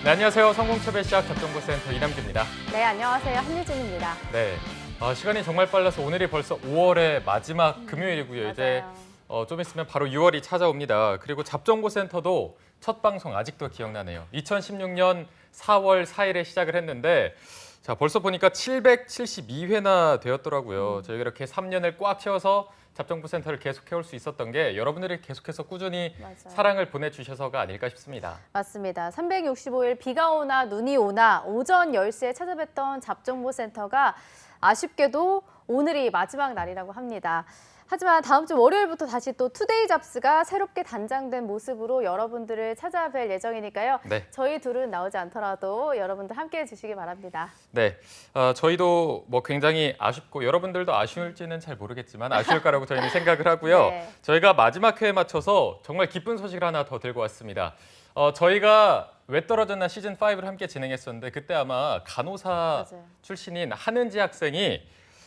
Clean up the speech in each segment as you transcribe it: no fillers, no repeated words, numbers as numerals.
네, 안녕하세요. 성공채배 시작 접정보센터 이남규입니다. 네, 안녕하세요. 한유진입니다. 네, 시간이 정말 빨라서 오늘이 벌써 5월의 마지막 금요일이고요. 이제 좀 있으면 바로 6월이 찾아옵니다. 그리고 잡정보센터도 첫 방송 아직도 기억나네요. 2016년 4월 4일에 시작을 했는데 자, 벌써 보니까 772회나 되었더라고요. 저희가 이렇게 3년을 꽉 채워서 잡정보센터를 계속해올 수 있었던 게 여러분들이 계속해서 꾸준히 사랑을 보내주셔서가 아닐까 싶습니다. 맞습니다. 365일 비가 오나 눈이 오나 오전 10시에 찾아뵀던 잡정보센터가 아쉽게도 오늘이 마지막 날이라고 합니다. 하지만 다음 주 월요일부터 다시 또 투데이 잡스가 새롭게 단장된 모습으로 여러분들을 찾아뵐 예정이니까요. 네. 저희 둘은 나오지 않더라도 여러분들 함께해 주시기 바랍니다. 네, 저희도 뭐 굉장히 아쉽고 여러분들도 아쉬울지는 잘 모르겠지만 아쉬울 거라고 저희는 생각을 하고요. 네. 저희가 마지막 회에 맞춰서 정말 기쁜 소식을 하나 더 들고 왔습니다. 저희가 왜 떨어졌나 시즌 5를 함께 진행했었는데 그때 아마 간호사 맞아요. 출신인 한은지 학생이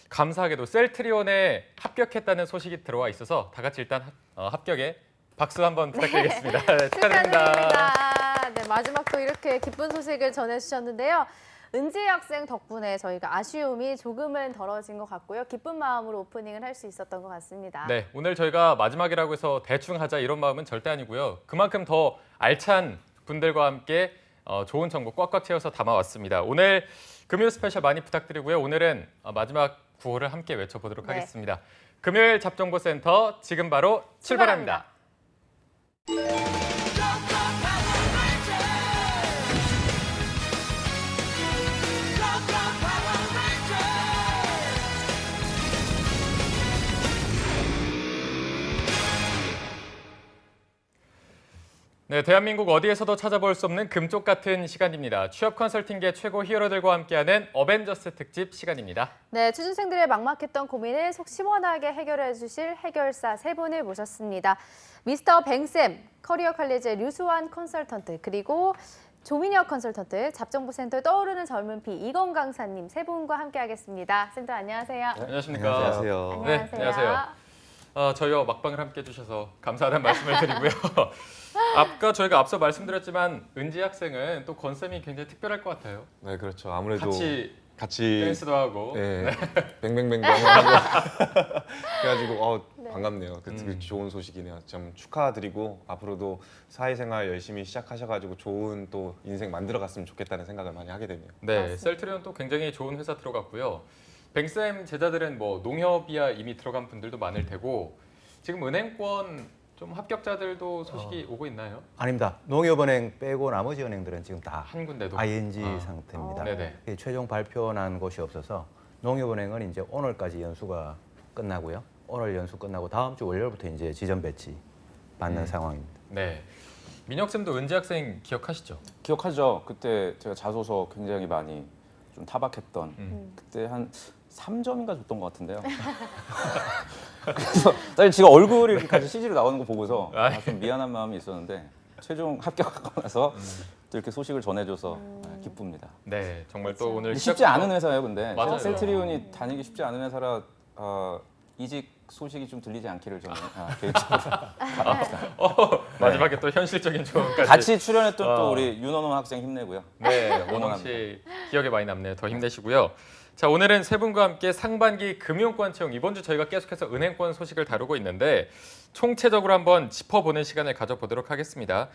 감사하게도 셀트리온에 합격했다는 소식이 들어와 있어서 다 같이 일단 합격에 박수 한번 부탁드리겠습니다. 네, 축하드립니다. 네, 마지막 또 이렇게 기쁜 소식을 전해주셨는데요. 은지 학생 덕분에 저희가 아쉬움이 조금은 덜어진 것 같고요. 기쁜 마음으로 오프닝을 할 수 있었던 것 같습니다. 네, 오늘 저희가 마지막이라고 해서 대충 하자 이런 마음은 절대 아니고요. 그만큼 더 알찬 분들과 함께 좋은 정보 꽉꽉 채워서 담아왔습니다. 오늘 금요일 스페셜 많이 부탁드리고요. 오늘은 마지막 구호를 함께 외쳐보도록 네. 하겠습니다. 금요일 잡정보센터 지금 바로 출발합니다. 네, 대한민국 어디에서도 찾아볼 수 없는 금쪽 같은 시간입니다. 취업 컨설팅계 최고 히어로들과 함께하는 어벤져스 특집 시간입니다. 네, 취준생들의 막막했던 고민을 속 시원하게 해결해 주실 해결사 세 분을 모셨습니다. 미스터 뱅쌤, 커리어 칼리지의 류수환 컨설턴트, 그리고 조민혁 컨설턴트, 잡정보센터에 떠오르는 젊은 피 이건 강사님 세 분과 함께하겠습니다. 쌤들 안녕하세요. 네, 안녕하십니까. 안녕하세요. 네, 안녕하세요. 저희와 막방을 함께 해주셔서 감사하다는 말씀을 드리고요. 아까 저희가 앞서 말씀드렸지만 은지 학생은 또 권쌤이 굉장히 특별할 것 같아요. 네, 그렇죠. 아무래도 같이 댄스도 하고. 네, 뱅뱅뱅뱅 하고 그래가지고 네. 반갑네요. 그 좋은 소식이네요. 참 축하드리고 앞으로도 사회생활 열심히 시작하셔가지고 좋은 또 인생 만들어갔으면 좋겠다는 생각을 많이 하게 되네요. 네, 맞습니다. 셀트리온 또 굉장히 좋은 회사 들어갔고요. 뱅쌤 제자들은 뭐 농협이야 이미 들어간 분들도 많을 테고 지금 은행권 좀 합격자들도 소식이 오고 있나요? 아닙니다. 농협은행 빼고 나머지 은행들은 지금 다 한 군데도? ING 상태입니다. 네네. 최종 발표 난 곳이 없어서 농협은행은 이제 오늘까지 연수가 끝나고요. 오늘 연수 끝나고 다음 주 월요일부터 이제 지점 배치 받는 상황입니다. 네. 민혁쌤도 은지 학생 기억하시죠? 기억하죠. 그때 제가 자소서 굉장히 많이 좀 타박했던 그때 한 3점인가 줬던 것 같은데요. 그래서 사실 지가 얼굴이 이렇게 같이 CG로 나오는 거 보고서 좀 미안한 마음이 있었는데 최종 합격하고 나서 또 이렇게 소식을 전해줘서 기쁩니다. 네, 정말 또 오늘 쉽지 않은 회사예요, 근데. 맞아요. 셀트리온이 다니기 쉽지 않은 회사라 이직 소식이 좀 들리지 않기를 저는 개인적으로 바랍니다. 마지막에 또 현실적인 조언까지. 같이 출연했던 또 우리 윤원호 학생 힘내고요. 네, 원홍 씨 기억에 많이 남네요. 더 힘내시고요. 자, 오늘은 세 분과 함께 상반기 금융권 채용, 이번 주 저희가 계속해서 은행권 소식을 다루고 있는데 총체적으로 한번 짚어보는 시간을 가져보도록 하겠습니다.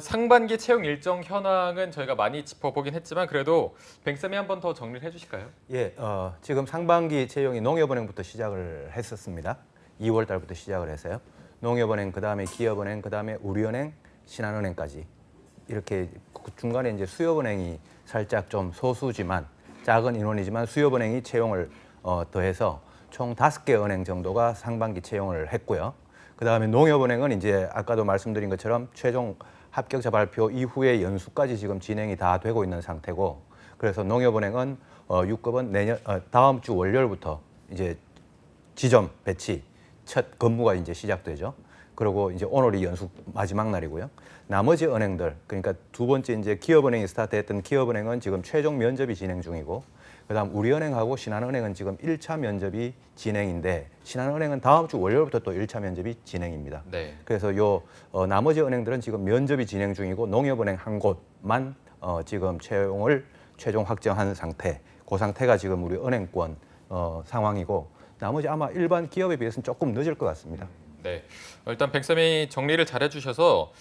상반기 채용 일정 현황은 저희가 많이 짚어보긴 했지만 그래도 뱅쌤이 한 번 더 정리를 해주실까요? 예, 지금 상반기 채용이 농협은행부터 시작을 했었습니다. 2월 달부터 시작을 해서요. 농협은행, 그다음에 기업은행, 그다음에 우리은행, 신한은행까지 이렇게 중간에 이제 수협은행이 살짝 좀 소수지만 작은 인원이지만 수협은행이 채용을 더해서 총 5개 은행 정도가 상반기 채용을 했고요. 그다음에 농협은행은 이제 아까도 말씀드린 것처럼 최종 합격자 발표 이후에 연수까지 지금 진행이 다 되고 있는 상태고, 그래서 농협은행은 6급은 다음 주 월요일부터 이제 지점 배치 첫 근무가 이제 시작되죠. 그리고 이제 오늘이 연수 마지막 날이고요. 나머지 은행들, 그러니까 두 번째 이제 기업은행이 스타트했던 기업은행은 지금 최종 면접이 진행 중이고, 그다음 우리은행하고 신한은행은 지금 1차 면접이 진행인데 신한은행은 다음 주 월요일부터 또 1차 면접이 진행입니다. 네. 그래서 나머지 은행들은 지금 면접이 진행 중이고 농협은행 한 곳만 지금 채용을 최종 확정한 상태. 그 상태가 지금 우리 은행권 상황이고 나머지 아마 일반 기업에 비해서는 조금 늦을 것 같습니다. 네, 일단 뱅쌤이 정리를 잘 해주셔서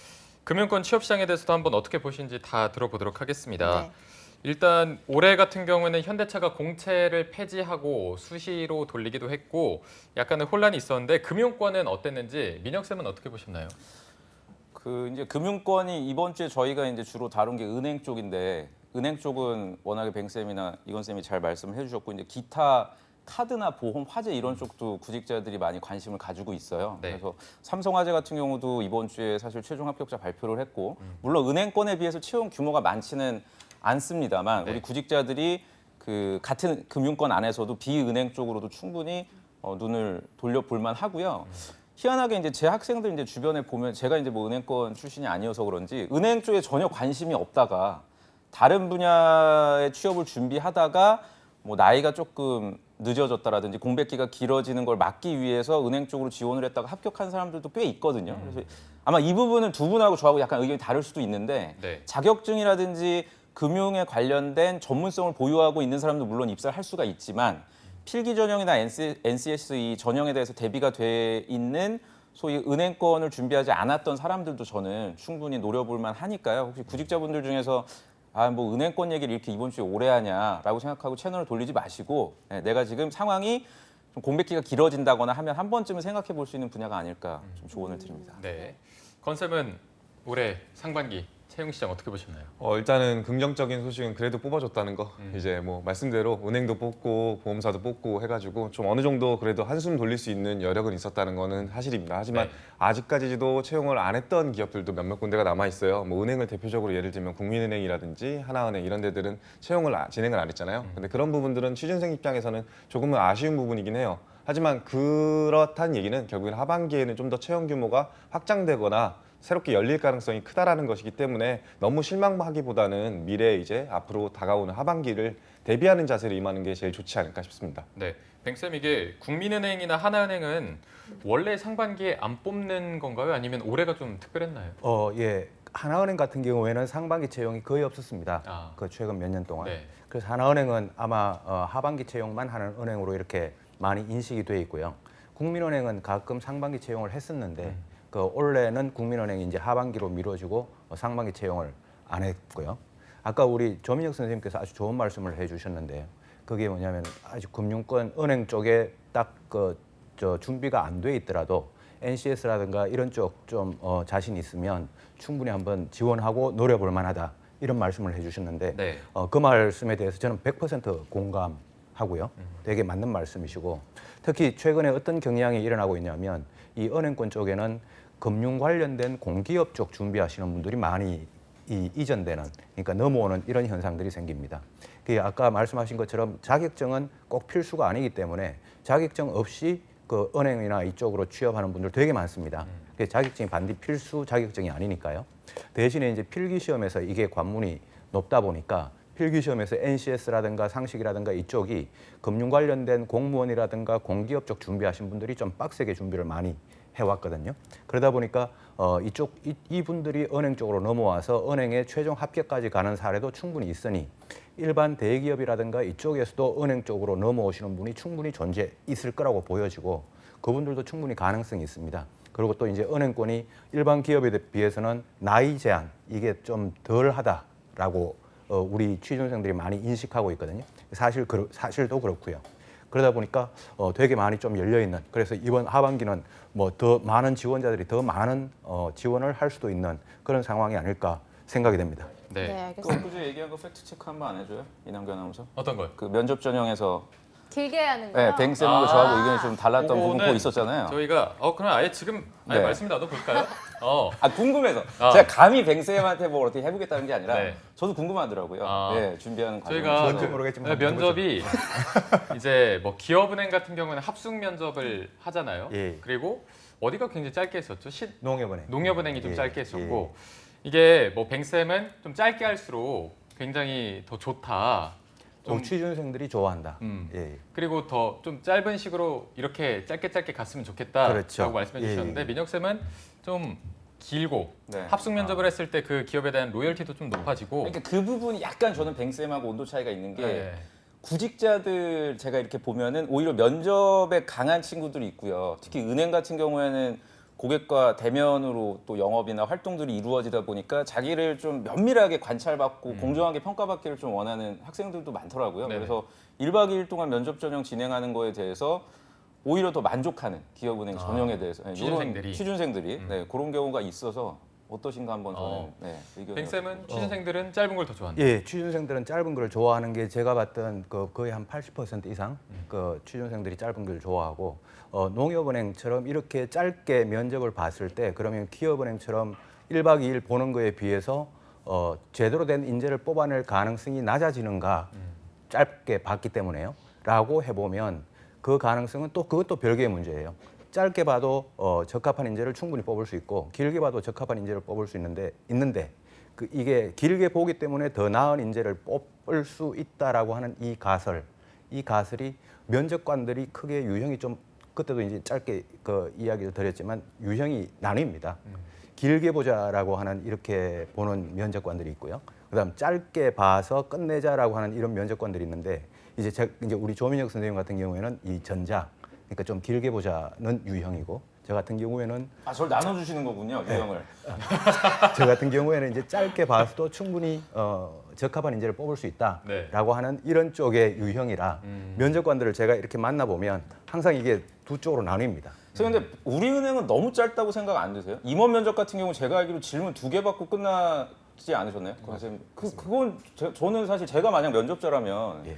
금융권 취업 시장에 대해서도 한번 어떻게 보시는지 다 들어보도록 하겠습니다. 네. 일단 올해 같은 경우에는 현대차가 공채를 폐지하고 수시로 돌리기도 했고 약간의 혼란이 있었는데 금융권은 어땠는지 민혁 쌤은 어떻게 보셨나요? 그 이제 금융권이 이번 주에 저희가 이제 주로 다룬 게 은행 쪽인데 은행 쪽은 워낙에 뱅쌤이나 이건 쌤이 잘 말씀을 해주셨고 이제 기타 카드나 보험, 화재 이런 쪽도 구직자들이 많이 관심을 가지고 있어요. 네. 그래서 삼성화재 같은 경우도 이번 주에 사실 최종 합격자 발표를 했고 물론 은행권에 비해서 채용 규모가 많지는 않습니다만 네. 우리 구직자들이 그 같은 금융권 안에서도 비은행 쪽으로도 충분히 눈을 돌려볼 만하고요. 희한하게 이제 제 학생들 이제 주변에 보면 제가 이제 뭐 은행권 출신이 아니어서 그런지 은행 쪽에 전혀 관심이 없다가 다른 분야의 취업을 준비하다가 뭐 나이가 조금 늦어졌다라든지 공백기가 길어지는 걸 막기 위해서 은행 쪽으로 지원을 했다가 합격한 사람들도 꽤 있거든요. 그래서 아마 이 부분은 두 분하고 저하고 약간 의견이 다를 수도 있는데 네. 자격증이라든지 금융에 관련된 전문성을 보유하고 있는 사람도 물론 입사를 할 수가 있지만 필기 전형이나 NCS 이 전형에 대해서 대비가 돼 있는 소위 은행권을 준비하지 않았던 사람들도 저는 충분히 노려볼 만하니까요. 혹시 구직자분들 중에서 뭐 은행권 얘기를 이렇게 이번 주에 오래 하냐라고 생각하고 채널을 돌리지 마시고 내가 지금 상황이 좀 공백기가 길어진다거나 하면 한 번쯤은 생각해 볼 수 있는 분야가 아닐까 좀 조언을 드립니다. 네, 컨셉은 올해 상반기 채용 시장 어떻게 보셨나요? 일단은 긍정적인 소식은 그래도 뽑아줬다는 거. 이제 뭐 말씀대로 은행도 뽑고 보험사도 뽑고 해가지고 좀 어느 정도 그래도 한숨 돌릴 수 있는 여력은 있었다는 거는 사실입니다. 하지만 네. 아직까지도 채용을 안 했던 기업들도 몇몇 군데가 남아 있어요. 뭐 은행을 대표적으로 예를 들면 국민은행이라든지 하나은행 이런 데들은 채용을 진행을 안 했잖아요. 근데 그런 부분들은 취준생 입장에서는 조금은 아쉬운 부분이긴 해요. 하지만 그렇다는 얘기는 결국엔 하반기에는 좀 더 채용 규모가 확장되거나 새롭게 열릴 가능성이 크다라는 것이기 때문에 너무 실망하기보다는 미래에 이제 앞으로 다가오는 하반기를 대비하는 자세를 임하는 게 제일 좋지 않을까 싶습니다. 네, 뱅쌤 이게 국민은행이나 하나은행은 원래 상반기에 안 뽑는 건가요? 아니면 올해가 좀 특별했나요? 예. 하나은행 같은 경우에는 상반기 채용이 거의 없었습니다. 아. 그 최근 몇 년 동안. 네. 그래서 하나은행은 아마 하반기 채용만 하는 은행으로 이렇게 많이 인식이 돼 있고요. 국민은행은 가끔 상반기 채용을 했었는데 그 올해는 국민은행이 이제 하반기로 미뤄지고 상반기 채용을 안 했고요. 아까 우리 조민혁 선생님께서 아주 좋은 말씀을 해주셨는데요. 그게 뭐냐면 아직 금융권 은행 쪽에 딱 저 준비가 안 돼 있더라도 NCS라든가 이런 쪽 좀 자신 있으면 충분히 한번 지원하고 노려볼 만하다 이런 말씀을 해주셨는데 네. 그 말씀에 대해서 저는 100% 공감하고요. 되게 맞는 말씀이시고 특히 최근에 어떤 경향이 일어나고 있냐면 이 은행권 쪽에는 금융 관련된 공기업 쪽 준비하시는 분들이 많이 이전되는 그러니까 넘어오는 이런 현상들이 생깁니다. 그 아까 말씀하신 것처럼 자격증은 꼭 필수가 아니기 때문에 자격증 없이 그 은행이나 이쪽으로 취업하는 분들 되게 많습니다. 그 자격증이 반드시 필수 자격증이 아니니까요. 대신에 이제 필기 시험에서 이게 관문이 높다 보니까 필기 시험에서 NCS라든가 상식이라든가 이쪽이 금융 관련된 공무원이라든가 공기업 쪽 준비하신 분들이 좀 빡세게 준비를 많이 해왔거든요. 그러다 보니까 이분들이 은행 쪽으로 넘어와서 은행의 최종 합격까지 가는 사례도 충분히 있으니 일반 대기업이라든가 이쪽에서도 은행 쪽으로 넘어오시는 분이 충분히 존재 있을 거라고 보여지고 그분들도 충분히 가능성이 있습니다. 그리고 또 이제 은행권이 일반 기업에 비해서는 나이 제한 이게 좀 덜하다라고 우리 취준생들이 많이 인식하고 있거든요. 사실도 그렇고요. 그러다 보니까 되게 많이 좀 열려 있는. 그래서 이번 하반기는 뭐 더 많은 지원자들이 더 많은 지원을 할 수도 있는 그런 상황이 아닐까 생각이 됩니다. 네. 네, 그 알겠습니다. 엊그제 얘기한 거 팩트 체크 한번 안 해줘요? 이남규 아나운서? 어떤 걸? 그 면접 전형에서 길게 하는 거요? 네, 뱅쌤하고 저하고 의견이 좀 달랐던 부분 그거는 그거 있었잖아요. 저희가 그럼 아예 지금 아예 네. 말씀 나눠볼까요? 궁금해서 아. 제가 감히 뱅쌤한테 뭐 어떻게 해보겠다는 게 아니라 네. 저도 궁금하더라고요. 아. 네, 준비하는 과정에서. 저희가 뭔지 모르겠지만 한번 면접이 이제 뭐 기업은행 같은 경우에는 합숙 면접을 하잖아요. 예. 그리고 어디가 굉장히 짧게 했었죠? 농협은행. 농협은행이 좀 예, 짧게 했었고 이게 뭐 뱅쌤은 좀 짧게 할수록 굉장히 더 좋다. 좀 취준생들이 좋아한다. 음. 예. 그리고 더 좀 짧은 식으로 이렇게 짧게 갔으면 좋겠다라고 그렇죠. 말씀해 예, 주셨는데 예. 민혁 쌤은 좀 길고 네. 합숙 면접을 했을 때 그 기업에 대한 로열티도 좀 높아지고 그러니까 그 부분이 약간 저는 뱅쌤하고 온도 차이가 있는 게 네. 구직자들 제가 이렇게 보면은 오히려 면접에 강한 친구들이 있고요. 특히 은행 같은 경우에는 고객과 대면으로 또 영업이나 활동들이 이루어지다 보니까 자기를 좀 면밀하게 관찰받고 공정하게 평가받기를 좀 원하는 학생들도 많더라고요. 네네. 그래서 1박 2일 동안 면접 전형 진행하는 거에 대해서 오히려 더 만족하는 기업은행 전형에 대해서 네, 취준생들이. 이런 취준생들이 네, 그런 경우가 있어서 어떠신가 한번 저는 어. 네, 의견을 뱅쌤은 취준생들은 짧은 걸 더 좋아한다. 예, 취준생들은 짧은 걸 좋아하는 게 제가 봤던 그 거의 한 80% 이상 그 취준생들이 짧은 걸 좋아하고 농협은행처럼 이렇게 짧게 면접을 봤을 때 그러면 기업은행처럼 1박 2일 보는 거에 비해서 제대로 된 인재를 뽑아낼 가능성이 낮아지는가 짧게 봤기 때문에요. 라고 해보면 그 가능성은 또 그것도 별개의 문제예요. 짧게 봐도 적합한 인재를 충분히 뽑을 수 있고 길게 봐도 적합한 인재를 뽑을 수 있는데 이게 길게 보기 때문에 더 나은 인재를 뽑을 수 있다라고 하는 이 가설이 면접관들이 크게 유형이 좀 그때도 이제 짧게 그 이야기를 드렸지만 유형이 나뉩니다. 길게 보자라고 하는 이렇게 보는 면접관들이 있고요. 그다음 짧게 봐서 끝내자라고 하는 이런 면접관들이 있는데 이제 우리 조민혁 선생님 같은 경우에는 이 전자 그러니까 좀 길게 보자는 유형이고 저 같은 경우에는 저를 나눠주시는 거군요, 유형을. 저 같은 경우에는 이제 짧게 봐서도 충분히 적합한 인재를 뽑을 수 있다라고 네. 하는 이런 쪽의 유형이라 면접관들을 제가 이렇게 만나보면 항상 이게 두 쪽으로 나뉩니다. 근데 우리은행은 너무 짧다고 생각 안 드세요? 임원 면접 같은 경우 제가 알기로 질문 2개 받고 끝나지 않으셨나요? 선생님? 그건 저는 사실 제가 만약 면접자라면 예.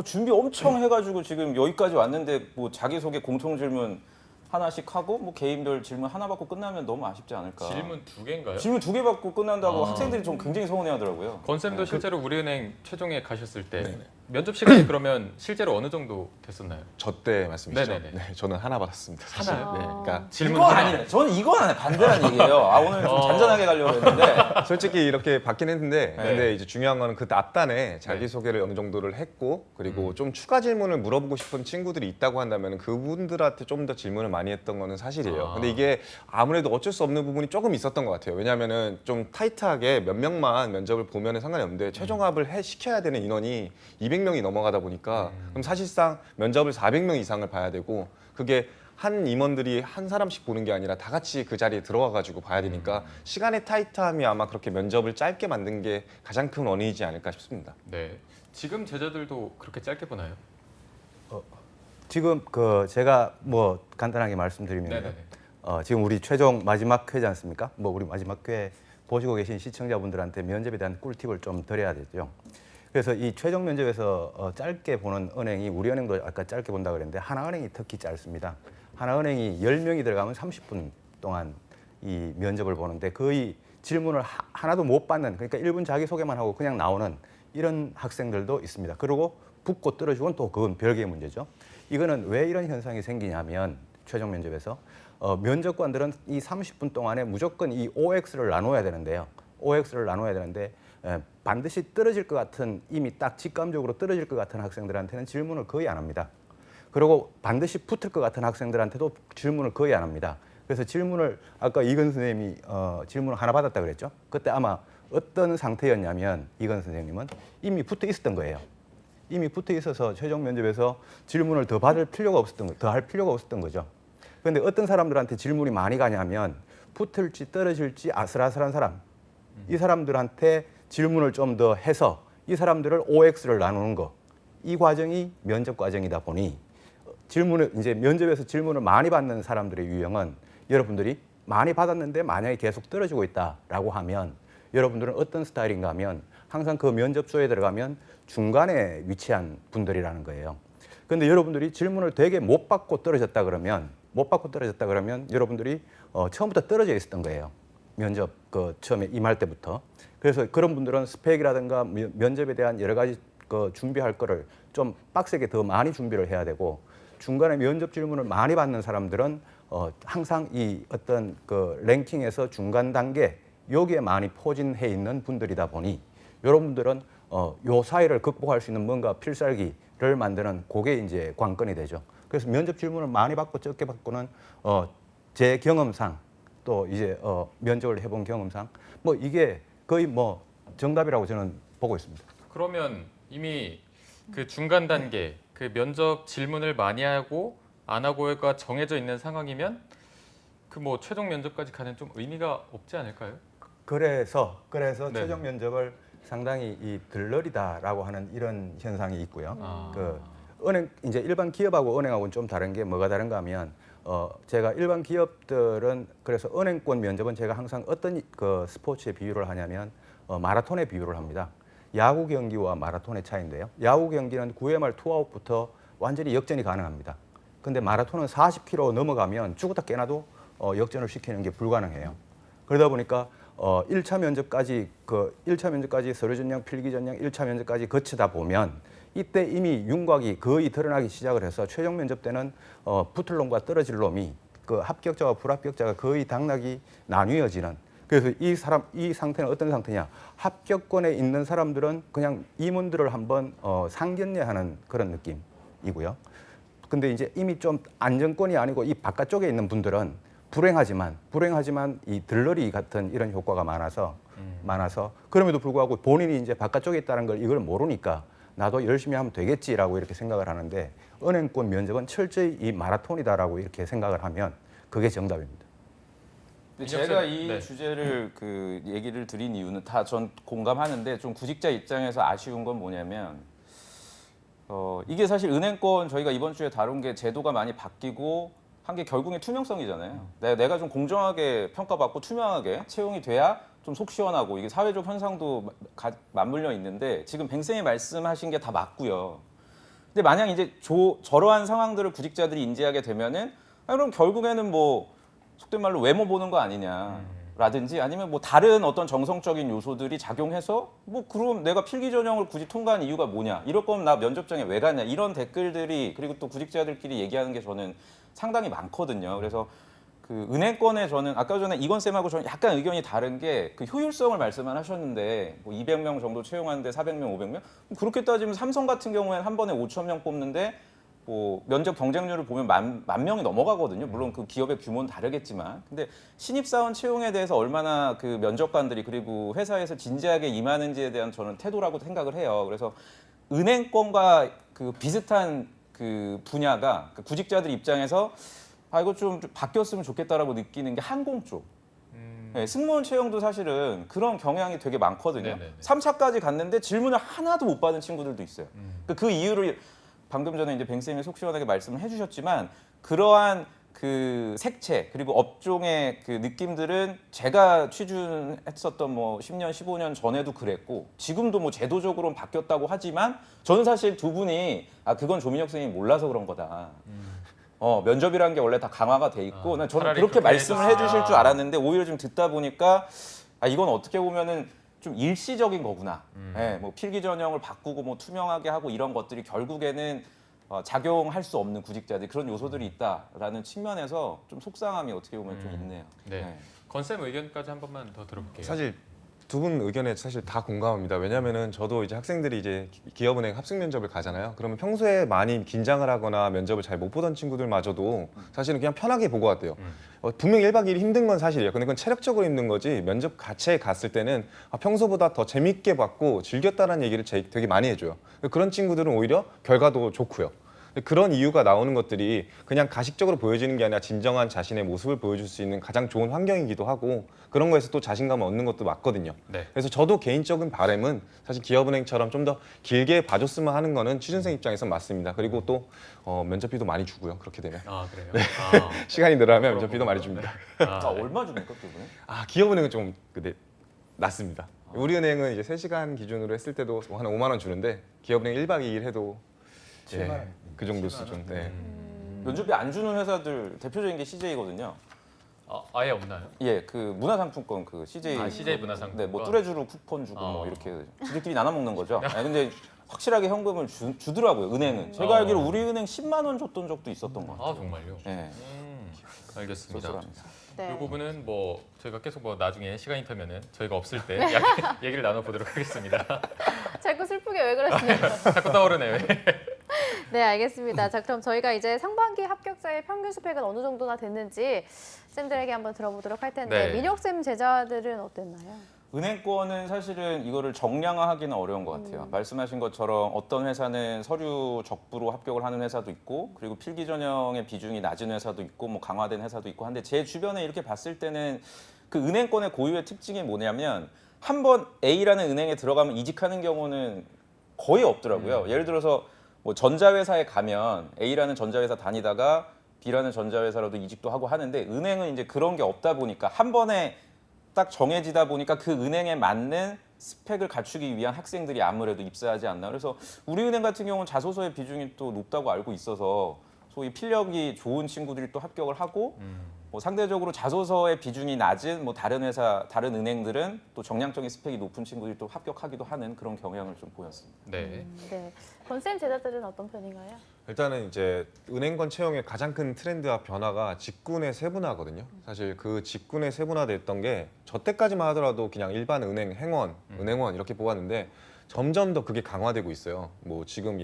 준비 엄청 해가지고 지금 여기까지 왔는데 뭐 자기소개 공통 질문 하나씩 하고 뭐 개인별 질문 하나 받고 끝나면 너무 아쉽지 않을까. 질문 2개인가요? 질문 2개 받고 끝난다고 학생들이 좀 굉장히 서운해하더라고요. 권쌤도 실제로 우리은행 최종에 가셨을 때 면접 시간이 그러면 실제로 어느 정도 됐었나요? 저 때 말씀이시죠? 네네네. 네, 저는 하나 받았습니다. 사실. 하나요? 네, 그러니까 질문 이건 하나. 아니네. 저는 이건 아니에요. 반대란 얘기예요. 오늘 좀 잔잔하게 가려고 했는데. 솔직히 이렇게 받긴 했는데 네. 근데 이제 중요한 거는 그 앞단에 자기소개를 어느 정도를 했고 그리고 좀 추가 질문을 물어보고 싶은 친구들이 있다고 한다면 그분들한테 좀 더 질문을 많이 했던 거는 사실이에요. 근데 이게 아무래도 어쩔 수 없는 부분이 조금 있었던 것 같아요. 왜냐하면은 좀 타이트하게 몇 명만 면접을 보면은 상관이 없는데 최종 합을 시켜야 되는 인원이 200명이 넘어가다 보니까 그럼 사실상 면접을 400명 이상을 봐야 되고 그게 한 임원들이 한 사람씩 보는 게 아니라 다 같이 그 자리에 들어가 가지고 봐야 되니까 시간의 타이트함이 아마 그렇게 면접을 짧게 만든 게 가장 큰 원인이지 않을까 싶습니다. 네. 지금 제자들도 그렇게 짧게 보나요? 지금 제가 뭐 간단하게 말씀드리면 네네네. 지금 우리 최종 마지막 회지 않습니까? 뭐 우리 마지막 회 보시고 계신 시청자분들한테 면접에 대한 꿀팁을 좀 드려야 되죠. 그래서 이 최종 면접에서 짧게 보는 은행이 우리은행도 아까 짧게 본다고 그랬는데 하나은행이 특히 짧습니다. 하나은행이 10명이 들어가면 30분 동안 이 면접을 보는데 거의 질문을 하나도 못 받는 그러니까 1분 자기소개만 하고 그냥 나오는 이런 학생들도 있습니다. 그리고 붙고 떨어지고는 또 그건 별개의 문제죠. 이거는 왜 이런 현상이 생기냐면 최종 면접에서 면접관들은 이 30분 동안에 무조건 이 OX를 나눠야 되는데요. OX를 나눠야 되는데 반드시 떨어질 것 같은 이미 딱 직감적으로 떨어질 것 같은 학생들한테는 질문을 거의 안 합니다. 그리고 반드시 붙을 것 같은 학생들한테도 질문을 거의 안 합니다. 그래서 질문을 아까 이건 선생님이 질문을 하나 받았다 그랬죠. 그때 아마 어떤 상태였냐면 이건 선생님은 이미 붙어 있었던 거예요. 이미 붙어 있어서 최종 면접에서 질문을 더 받을 필요가 없었던 더 할 필요가 없었던 거죠. 그런데 어떤 사람들한테 질문이 많이 가냐면 붙을지 떨어질지 아슬아슬한 사람, 이 사람들한테 질문을 좀 더 해서 이 사람들을 OX를 나누는 거, 이 과정이 면접 과정이다 보니 질문을 이제 면접에서 질문을 많이 받는 사람들의 유형은 여러분들이 많이 받았는데 만약에 계속 떨어지고 있다라고 하면 여러분들은 어떤 스타일인가 하면 항상 그 면접소에 들어가면 중간에 위치한 분들이라는 거예요. 그런데 여러분들이 질문을 되게 못 받고 떨어졌다 그러면 여러분들이 처음부터 떨어져 있었던 거예요. 면접 처음에 임할 때부터. 그래서 그런 분들은 스펙이라든가 면접에 대한 여러 가지 준비할 거를 좀 빡세게 더 많이 준비를 해야 되고 중간에 면접 질문을 많이 받는 사람들은 항상 이 어떤 랭킹에서 중간 단계 여기에 많이 포진해 있는 분들이다 보니 여러분들은 요 사이를 극복할 수 있는 뭔가 필살기를 만드는 그게 이제 관건이 되죠. 그래서 면접 질문을 많이 받고 적게 받고는 제 경험상 또 이제 면접을 해본 경험상 뭐 이게 거의 뭐 정답이라고 저는 보고 있습니다. 그러면 이미 그 중간 단계 그 면접 질문을 많이 하고 안 하고가 정해져 있는 상황이면 그 뭐 최종 면접까지 가는 좀 의미가 없지 않을까요? 그래서 네. 최종 면접을 상당히 이 들러리다라고 하는 이런 현상이 있고요. 아. 그 은행 이제 일반 기업하고 은행하고는 좀 다른 게 뭐가 다른가 하면 제가 일반 기업들은 그래서 은행권 면접은 제가 항상 어떤 그 스포츠에 비유를 하냐면 마라톤에 비유를 합니다. 야구 경기와 마라톤의 차이인데요. 야구 경기는 9회 말 투아웃부터 완전히 역전이 가능합니다. 근데 마라톤은 40km 넘어가면 죽었다 깨나도 역전을 시키는 게 불가능해요. 그러다 보니까 1차 면접까지 서류 전형, 필기 전형, 1차 면접까지 거치다 보면 이때 이미 윤곽이 거의 드러나기 시작을 해서 최종 면접 때는 붙을 놈과 떨어질 놈이 그 합격자와 불합격자가 거의 당락이 나뉘어지는. 그래서 이 상태는 어떤 상태냐? 합격권에 있는 사람들은 그냥 이문들을 한번 상견례하는 그런 느낌이고요. 근데 이제 이미 좀 안정권이 아니고 이 바깥쪽에 있는 분들은 불행하지만 이 들러리 같은 이런 효과가 많아서 그럼에도 불구하고 본인이 이제 바깥쪽에 있다는 걸 이걸 모르니까 나도 열심히 하면 되겠지라고 이렇게 생각을 하는데 은행권 면접은 철저히 이 마라톤이다라고 이렇게 생각을 하면 그게 정답입니다. 근데 제가 민혁 씨, 이 네. 주제를 그 얘기를 드린 이유는 다 전 공감하는데 좀 구직자 입장에서 아쉬운 건 뭐냐면 이게 사실 은행권 저희가 이번 주에 다룬 게 제도가 많이 바뀌고 한 게 결국에 투명성이잖아요. 내가 좀 공정하게 평가받고 투명하게 채용이 돼야 좀 속 시원하고 이게 사회적 현상도 맞물려 있는데 지금 뱅쌤이 말씀하신 게 다 맞고요. 근데 만약 이제 저러한 상황들을 구직자들이 인지하게 되면은 그럼 결국에는 뭐 속된 말로 외모 보는 거 아니냐라든지 아니면 뭐 다른 어떤 정성적인 요소들이 작용해서 뭐 그럼 내가 필기 전형을 굳이 통과한 이유가 뭐냐 이럴 거면 나 면접장에 왜 갔냐 이런 댓글들이 그리고 또 구직자들끼리 얘기하는 게 저는 상당히 많거든요. 그래서 그 은행권에 저는 아까 전에 이건 쌤하고 저는 약간 의견이 다른 게 그 효율성을 말씀을 하셨는데 뭐 200명 정도 채용하는데 400명, 500명 그렇게 따지면 삼성 같은 경우에는 한 번에 5,000명 뽑는데 뭐 면접 경쟁률을 보면 만 명이 넘어가거든요. 물론 그 기업의 규모는 다르겠지만. 근데 신입사원 채용에 대해서 얼마나 그 면접관들이 그리고 회사에서 진지하게 임하는지에 대한 저는 태도라고 생각을 해요. 그래서 은행권과 그 비슷한 그 분야가 그 구직자들 입장에서 이거 좀 바뀌었으면 좋겠다라고 느끼는 게 항공 쪽. 네, 승무원 채용도 사실은 그런 경향이 되게 많거든요. 네네네. 3차까지 갔는데 질문을 하나도 못 받은 친구들도 있어요. 그 이유를 방금 전에 이제 뱅쌤이 속 시원하게 말씀을 해주셨지만 그러한 그 색채 그리고 업종의 그 느낌들은 제가 취준했었던 뭐 10년, 15년 전에도 그랬고 지금도 뭐 제도적으로는 바뀌었다고 하지만 저는 사실 두 분이 그건 조민혁 선생님이 몰라서 그런 거다. 면접이라는 게 원래 다 강화가 돼 있고 저는 차라리 그렇게 그렇게 말씀을 해줬어야. 해주실 줄 알았는데 오히려 좀 듣다 보니까 이건 어떻게 보면은 좀 일시적인 거구나. 예, 뭐 필기 전형을 바꾸고 뭐 투명하게 하고 이런 것들이 결국에는 작용할 수 없는 구직자들 그런 요소들이 있다라는 측면에서 좀 속상함이 어떻게 보면 좀 있네요. 네. 건쌤 의견까지 한 번만 더 들어볼게요. 사실 두 분 의견에 사실 다 공감합니다. 왜냐하면은 저도 이제 학생들이 이제 기업은행 합숙 면접을 가잖아요. 그러면 평소에 많이 긴장을 하거나 면접을 잘 못 보던 친구들마저도 사실은 그냥 편하게 보고 왔대요. 분명히 1박 2일 힘든 건 사실이에요. 근데 그건 체력적으로 힘든 거지 면접 자체에 갔을 때는 평소보다 더 재밌게 봤고 즐겼다는 얘기를 되게 많이 해줘요. 그런 친구들은 오히려 결과도 좋고요. 그런 이유가 나오는 것들이 그냥 가식적으로 보여지는 게 아니라 진정한 자신의 모습을 보여줄 수 있는 가장 좋은 환경이기도 하고 그런 거에서 또 자신감을 얻는 것도 맞거든요. 네. 그래서 저도 개인적인 바람은 사실 기업은행처럼 좀 더 길게 봐줬으면 하는 거는 취준생 입장에서 맞습니다. 그리고 또 면접비도 많이 주고요. 그렇게 되면 그래요? 시간이 늘어나면 면접비도 많이 줍니다. 얼마 줍니까 그분은? 기업은행은 좀 근데 낮습니다. 우리은행은 이제 3시간 기준으로 했을 때도 한 5만 원 주는데 기업은행 1박 2일 해도 7만 원. 그 정도 수준. 네. 면접비 안 주는 회사들 대표적인 게 CJ거든요. 아예 없나요? 예, 그 문화상품권 그 CJ CJ 문화상품권. 네, 뭐 뚜레쥬르 쿠폰 주고 뭐 이렇게 지들끼리 나눠 먹는 거죠. 근데 확실하게 현금을 주더라고요. 은행은. 제가 알기로 우리 은행 10만 원 줬던 적도 있었던 것 같아요. 정말요? 네, 알겠습니다. 쏠쏠합니다. 네. 이 부분은 뭐 저희가 계속 뭐 나중에 시간이 되면은 저희가 없을 때 얘기를 나눠보도록 하겠습니다. 자꾸 슬프게 왜 그러시나요? 자꾸 떠오르네요. 네, 알겠습니다. 자, 그럼 저희가 이제 상반기 합격자 학생의 평균 스펙은 어느 정도나 됐는지 쌤들에게 한번 들어보도록 할 텐데 네. 민혁 쌤 제자들은 어땠나요? 은행권은 사실은 이거를 정량화하기는 어려운 것 같아요. 말씀하신 것처럼 어떤 회사는 서류 적부로 합격을 하는 회사도 있고 그리고 필기 전형의 비중이 낮은 회사도 있고 뭐 강화된 회사도 있고 한데 제 주변에 이렇게 봤을 때는 그 은행권의 고유의 특징이 뭐냐면 한번 A라는 은행에 들어가면 이직하는 경우는 거의 없더라고요. 예를 들어서 뭐 전자회사에 가면 A라는 전자회사 다니다가 B라는 전자회사라도 이직도 하고 하는데 은행은 이제 그런 게 없다 보니까 한 번에 딱 정해지다 보니까 그 은행에 맞는 스펙을 갖추기 위한 학생들이 아무래도 입사하지 않나. 그래서 우리은행 같은 경우는 자소서의 비중이 또 높다고 알고 있어서 소위 필력이 좋은 친구들이 또 합격을 하고 뭐 상대적으로 자소서의 비중이 낮은 뭐 다른 회사, 다른 은행들은 또 정량적인 스펙이 높은 친구들이 또 합격하기도 하는 그런 경향을 좀 보였습니다. 네. 네. 권쌤 제자들은 어떤 편인가요? 일단은 이제 은행권 채용의 가장 큰 트렌드와 변화가 직군의 세분화거든요. 사실 그 직군의 세분화됐던 게 저 때까지만 하더라도 그냥 일반 은행 행원, 은행원 이렇게 뽑았는데 점점 더 그게 강화되고 있어요. 뭐 지금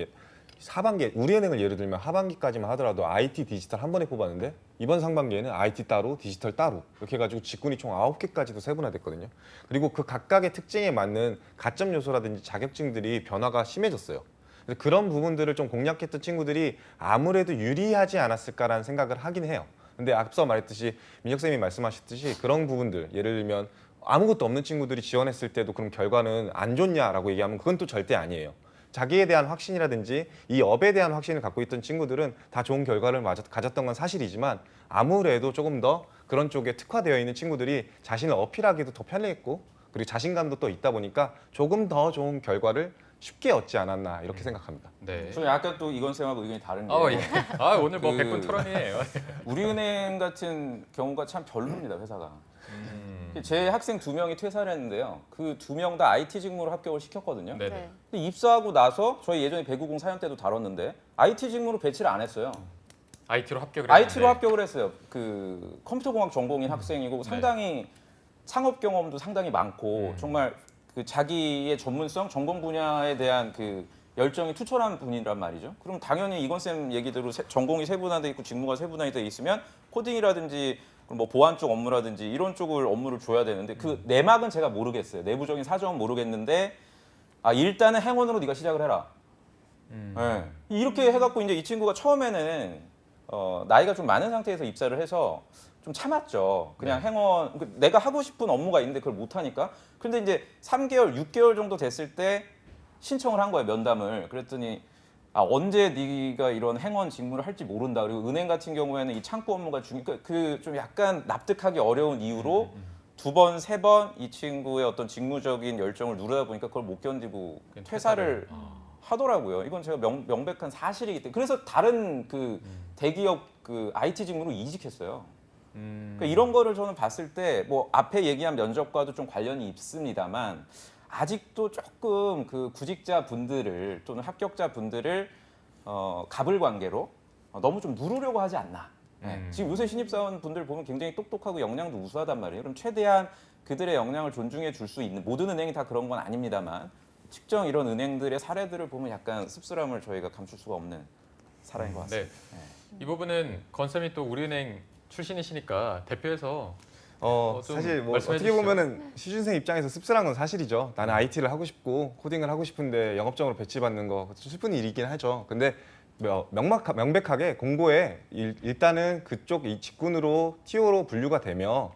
하반기 우리은행을 예를 들면 하반기까지만 하더라도 IT 디지털 한 번에 뽑았는데 이번 상반기에는 IT 따로 디지털 따로 이렇게 해가지고 직군이 총 9개까지도 세분화됐거든요. 그리고 그 각각의 특징에 맞는 가점 요소라든지 자격증들이 변화가 심해졌어요. 그래서 그런 부분들을 좀 공략했던 친구들이 아무래도 유리하지 않았을까라는 생각을 하긴 해요. 근데 앞서 말했듯이 민혁 쌤이 말씀하셨듯이 그런 부분들 예를 들면 아무것도 없는 친구들이 지원했을 때도 그럼 결과는 안 좋냐라고 얘기하면 그건 또 절대 아니에요. 자기에 대한 확신이라든지 이 업에 대한 확신을 갖고 있던 친구들은 다 좋은 결과를 가졌던 건 사실이지만 아무래도 조금 더 그런 쪽에 특화되어 있는 친구들이 자신을 어필하기도 더 편리했고 그리고 자신감도 또 있다 보니까 조금 더 좋은 결과를 쉽게 얻지 않았나 이렇게 생각합니다. 네. 저 약간 또 이건 쌤하고 의견이 다른 게 예. 오늘 뭐 그- 100분 토론이에요. 우리은행 같은 경우가 참 별로입니다, 회사가. 제 학생 2명이 퇴사를 했는데요. 그 2명 다 IT 직무로 합격을 시켰거든요. 네네. 근데 입사하고 나서 저희 예전에 배구공 사연 때도 다뤘는데 IT 직무로 배치를 안 했어요. IT로 합격을 IT로 했는데. 합격을 했어요. 그 컴퓨터공학 전공인 학생이고 상당히 창업 경험도 상당히 많고 정말 그 자기의 전문성, 전공 분야에 대한 그 열정이 투철한 분이란 말이죠. 그럼 당연히 이건 쌤 얘기대로 전공이 세분화돼 있고 직무가 세분화돼 있으면 코딩이라든지 뭐 보안 쪽 업무라든지 이런 쪽을 업무를 줘야 되는데 그 내막은 제가 모르겠어요. 내부적인 사정은 모르겠는데 일단은 행원으로 네가 시작을 해라. 네. 이렇게 해갖고 이제 이 친구가 처음에는 나이가 좀 많은 상태에서 입사를 해서 좀 참았죠. 그냥 행원, 내가 하고 싶은 업무가 있는데 그걸 못 하니까. 근데 이제 3개월, 6개월 정도 됐을 때 신청을 한 거예요, 면담을. 그랬더니 언제 네가 이런 행원 직무를 할지 모른다. 그리고 은행 같은 경우에는 이 창구 업무가 그 좀 약간 납득하기 어려운 이유로 2번, 3번 이 친구의 어떤 직무적인 열정을 누르다 보니까 그걸 못 견디고 퇴사를 하더라고요. 이건 제가 명백한 사실이기 때문에. 그래서 다른 그 대기업 그 IT 직무로 이직했어요. 그러니까 이런 거를 저는 봤을 때 뭐 앞에 얘기한 면접과도 좀 관련이 있습니다만 아직도 조금 그 구직자 분들을 또는 합격자 분들을 갑을 관계로 너무 좀 누르려고 하지 않나. 지금 요새 신입사원 분들 보면 굉장히 똑똑하고 역량도 우수하단 말이에요. 그럼 최대한 그들의 역량을 존중해 줄 수 있는 모든 은행이 다 그런 건 아닙니다만 특정 이런 은행들의 사례들을 보면 약간 씁쓸함을 저희가 감출 수가 없는 사례인 것 같습니다. 네. 이 부분은 건쌤이 또 우리은행 출신이시니까 대표해서 좀 사실 뭐 말씀해 어떻게 주시죠. 보면은 취준생 입장에서 씁쓸한 건 사실이죠. 나는 IT를 하고 싶고 코딩을 하고 싶은데 영업적으로 배치받는 거 슬픈 일이긴 하죠. 근데 명백하게 공고에 일단은 그쪽 이 직군으로 TO로 분류가 되며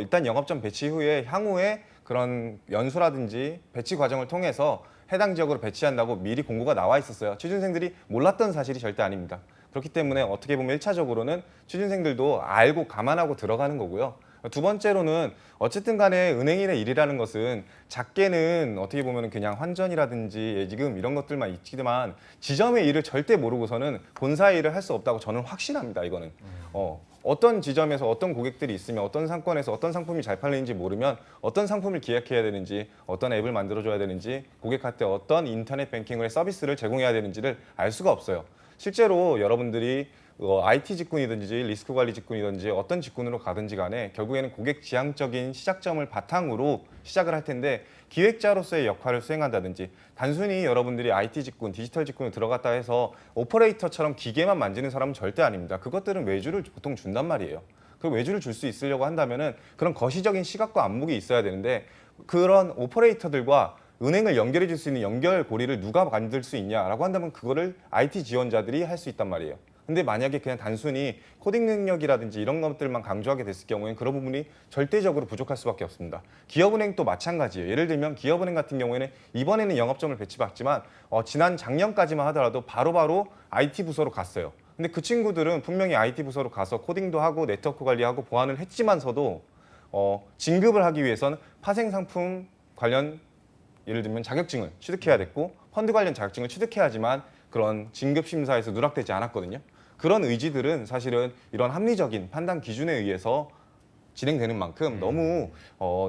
일단 영업점 배치 후에 향후에 그런 연수라든지 배치 과정을 통해서 해당 지역으로 배치한다고 미리 공고가 나와 있었어요. 취준생들이 몰랐던 사실이 절대 아닙니다. 그렇기 때문에 어떻게 보면 1차적으로는 취준생들도 알고 감안하고 들어가는 거고요. 두 번째로는 어쨌든 간에 은행인의 일이라는 것은 작게는 어떻게 보면 그냥 환전이라든지 예지금 이런 것들만 있지만 지점의 일을 절대 모르고서는 본사의 일을 할 수 없다고 저는 확신합니다. 이거는 어떤 지점에서 어떤 고객들이 있으면 어떤 상권에서 어떤 상품이 잘 팔리는지 모르면 어떤 상품을 기획해야 되는지 어떤 앱을 만들어줘야 되는지 고객한테 어떤 인터넷 뱅킹의 서비스를 제공해야 되는지를 알 수가 없어요. 실제로 여러분들이 IT 직군이든지 리스크 관리 직군이든지 어떤 직군으로 가든지 간에 결국에는 고객 지향적인 시작점을 바탕으로 시작을 할 텐데 기획자로서의 역할을 수행한다든지 단순히 여러분들이 IT 직군, 디지털 직군에 들어갔다 해서 오퍼레이터처럼 기계만 만지는 사람은 절대 아닙니다. 그것들은 외주를 보통 준단 말이에요. 그 외주를 줄 수 있으려고 한다면은 그런 거시적인 시각과 안목이 있어야 되는데 그런 오퍼레이터들과 은행을 연결해 줄 수 있는 연결고리를 누가 만들 수 있냐라고 한다면 그거를 IT 지원자들이 할 수 있단 말이에요. 근데 만약에 그냥 단순히 코딩 능력이라든지 이런 것들만 강조하게 됐을 경우에는 그런 부분이 절대적으로 부족할 수밖에 없습니다. 기업은행도 마찬가지예요. 예를 들면 기업은행 같은 경우에는 이번에는 영업점을 배치받지만 지난 작년까지만 하더라도 바로바로 IT 부서로 갔어요. 근데 그 친구들은 분명히 IT 부서로 가서 코딩도 하고 네트워크 관리하고 보안을 했지만서도 진급을 하기 위해서는 파생 상품 관련 예를 들면 자격증을 취득해야 됐고 펀드 관련 자격증을 취득해야지만 그런 진급 심사에서 누락되지 않았거든요. 그런 의지들은 사실은 이런 합리적인 판단 기준에 의해서 진행되는 만큼 너무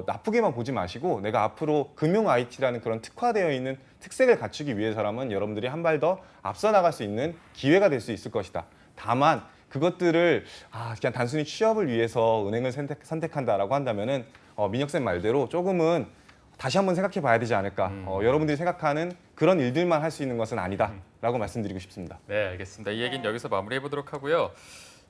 나쁘게만 보지 마시고 내가 앞으로 금융 IT라는 그런 특화되어 있는 특색을 갖추기 위해서라면 여러분들이 한 발 더 앞서 나갈 수 있는 기회가 될 수 있을 것이다. 다만 그것들을 그냥 단순히 취업을 위해서 은행을 선택한다라고 한다면은 민혁 쌤 말대로 조금은 다시 한번 생각해 봐야 되지 않을까. 여러분들이 생각하는 그런 일들만 할 수 있는 것은 아니다라고 말씀드리고 싶습니다. 네, 알겠습니다. 이 얘기는 여기서 마무리해 보도록 하고요.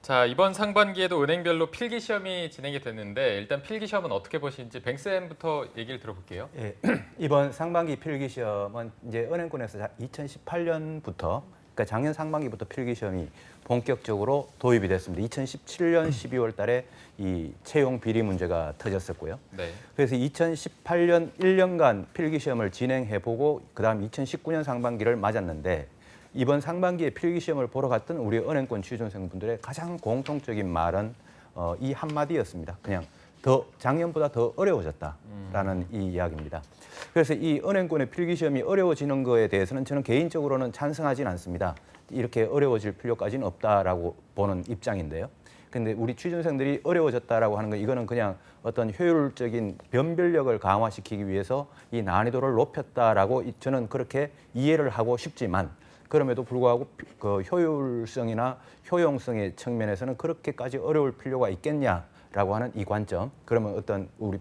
자, 이번 상반기에도 은행별로 필기 시험이 진행이 됐는데 일단 필기 시험은 어떻게 보시는지 뱅쌤부터 얘기를 들어볼게요. 예, 이번 상반기 필기 시험은 이제 은행권에서 2018년부터 그러니까 작년 상반기부터 필기 시험이 본격적으로 도입이 됐습니다. 2017년 12월 달에 이 채용 비리 문제가 터졌었고요. 네. 그래서 2018년 1년간 필기 시험을 진행해 보고 그다음 2019년 상반기를 맞았는데 이번 상반기에 필기 시험을 보러 갔던 우리 은행권 취준생분들의 가장 공통적인 말은 이 한마디였습니다. 그냥 작년보다 더 어려워졌다라는 이 이야기입니다. 그래서 이 은행권의 필기 시험이 어려워지는 거에 대해서는 저는 개인적으로는 찬성하진 않습니다. 이렇게 어려워질 필요까지는 없다라고 보는 입장인데요. 근데 우리 취준생들이 어려워졌다라고 하는 건 이거는 그냥 어떤 효율적인 변별력을 강화시키기 위해서 이 난이도를 높였다라고 저는 그렇게 이해를 하고 싶지만 그럼에도 불구하고 그 효율성이나 효용성의 측면에서는 그렇게까지 어려울 필요가 있겠냐라고 하는 이 관점. 그러면 어떤 우리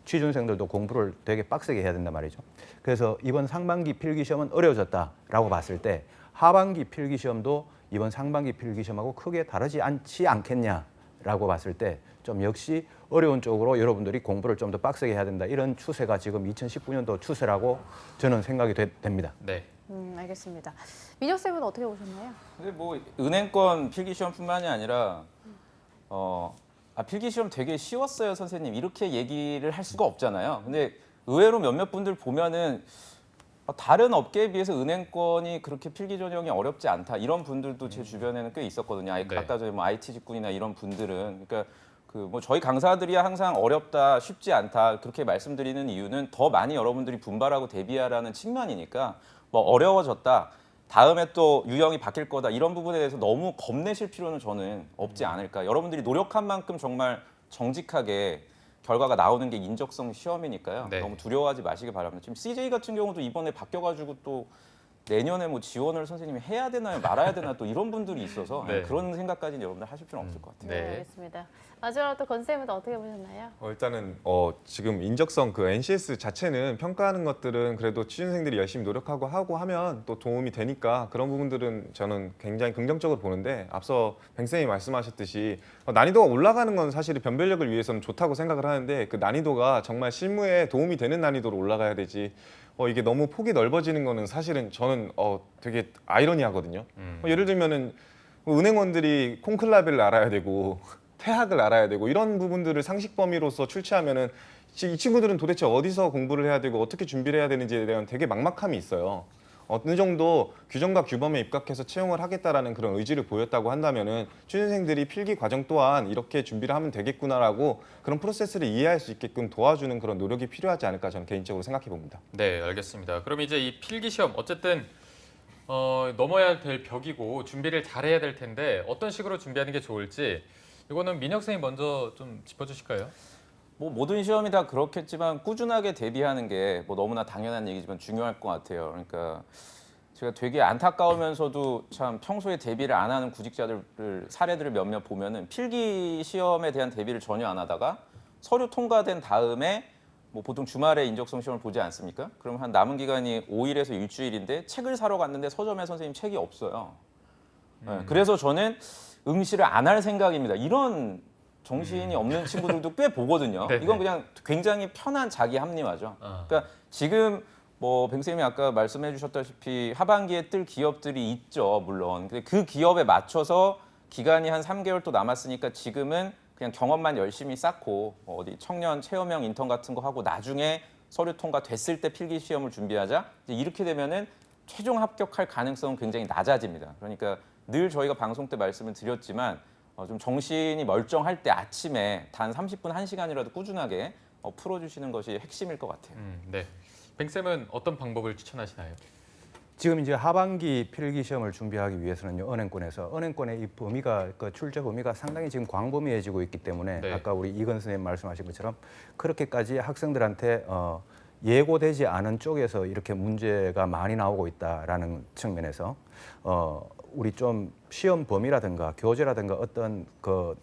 취준생들도 공부를 되게 빡세게 해야 된단 말이죠. 그래서 이번 상반기 필기시험은 어려워졌다라고 봤을 때 하반기 필기시험도 이번 상반기 필기시험하고 크게 다르지 않겠냐라고 봤을 때 좀 역시 어려운 쪽으로 여러분들이 공부를 좀 더 빡세게 해야 된다. 이런 추세가 지금 2019년도 추세라고 저는 생각이 됩니다. 네. 알겠습니다. 민혁 쌤은 어떻게 보셨나요? 근데 뭐 은행권 필기 시험뿐만이 아니라 필기 시험 되게 쉬웠어요, 선생님. 이렇게 얘기를 할 수가 없잖아요. 근데 의외로 몇몇 분들 보면은 다른 업계에 비해서 은행권이 그렇게 필기 전형이 어렵지 않다. 이런 분들도 제 주변에는 꽤 있었거든요. 네. 아까 전에 뭐 IT 직군이나 이런 분들은 그러니까 그 뭐 저희 강사들이 항상 어렵다, 쉽지 않다 그렇게 말씀드리는 이유는 더 많이 여러분들이 분발하고 대비하라는 측면이니까 뭐 어려워졌다. 다음에 또 유형이 바뀔 거다. 이런 부분에 대해서 너무 겁내실 필요는 저는 없지 않을까. 여러분들이 노력한 만큼 정말 정직하게 결과가 나오는 게 인적성 시험이니까요. 네. 너무 두려워하지 마시기 바랍니다. 지금 CJ 같은 경우도 이번에 바뀌어가지고 또 내년에 뭐 지원을 선생님이 해야 되나요, 말아야 되나 또 이런 분들이 있어서 네. 그런 생각까지는 여러분들 하실 필요는 없을 것 같아요. 네. 알겠습니다. 마지막으로 또 건 쌤은 어떻게 보셨나요? 일단은 지금 인적성 그 NCS 자체는 평가하는 것들은 그래도 취준생들이 열심히 노력하고 하면 또 도움이 되니까 그런 부분들은 저는 굉장히 긍정적으로 보는데 앞서 뱅쌤이 말씀하셨듯이 난이도가 올라가는 건 사실 변별력을 위해서는 좋다고 생각을 하는데 그 난이도가 정말 실무에 도움이 되는 난이도로 올라가야 되지 이게 너무 폭이 넓어지는 거는 사실은 저는 되게 아이러니하거든요. 예를 들면은 은행원들이 콘클라베를 알아야 되고 태학을 알아야 되고 이런 부분들을 상식 범위로서 출제하면은 이 친구들은 도대체 어디서 공부를 해야 되고 어떻게 준비를 해야 되는지에 대한 되게 막막함이 있어요. 어느 정도 규정과 규범에 입각해서 채용을 하겠다라는 그런 의지를 보였다고 한다면은 취준생들이 필기 과정 또한 이렇게 준비를 하면 되겠구나라고 그런 프로세스를 이해할 수 있게끔 도와주는 그런 노력이 필요하지 않을까 저는 개인적으로 생각해 봅니다. 네, 알겠습니다. 그럼 이제 이 필기 시험 어쨌든 넘어야 될 벽이고 준비를 잘해야 될 텐데 어떤 식으로 준비하는 게 좋을지 이거는 민혁 선생님 먼저 좀 짚어주실까요? 뭐 모든 시험이 다 그렇겠지만 꾸준하게 대비하는 게 뭐 너무나 당연한 얘기지만 중요할 것 같아요. 그러니까 제가 되게 안타까우면서도 참 평소에 대비를 안 하는 구직자들 사례들을 몇몇 보면은 필기 시험에 대한 대비를 전혀 안 하다가 서류 통과된 다음에 뭐 보통 주말에 인적성 시험을 보지 않습니까? 그럼 한 남은 기간이 5일에서 일주일인데 책을 사러 갔는데 서점에 선생님 책이 없어요. 네, 그래서 저는 응시를 안 할 생각입니다. 이런 정신이 없는 친구들도 꽤 보거든요. 네, 이건 네. 그냥 굉장히 편한 자기 합리화죠. 아. 그러니까 지금 뭐 뱅쌤이 아까 말씀해 주셨다시피 하반기에 뜰 기업들이 있죠, 물론. 근데 그 기업에 맞춰서 기간이 한 3개월 또 남았으니까 지금은 그냥 경험만 열심히 쌓고 어디 청년 체험형 인턴 같은 거 하고 나중에 서류 통과 됐을 때 필기 시험을 준비하자. 이제 이렇게 되면은 최종 합격할 가능성은 굉장히 낮아집니다. 그러니까 늘 저희가 방송 때 말씀을 드렸지만 좀 정신이 멀쩡할 때 아침에 단 30분, 1시간이라도 꾸준하게 풀어주시는 것이 핵심일 것 같아요. 네. 뱅쌤은 어떤 방법을 추천하시나요? 지금 이제 하반기 필기 시험을 준비하기 위해서는요, 은행권의 이 범위가 그 출제 범위가 상당히 지금 광범위해지고 있기 때문에 네. 아까 우리 이건 선생님 말씀하신 것처럼 그렇게까지 학생들한테 예고되지 않은 쪽에서 이렇게 문제가 많이 나오고 있다라는 측면에서 우리 좀 시험 범위라든가 교재라든가 어떤 그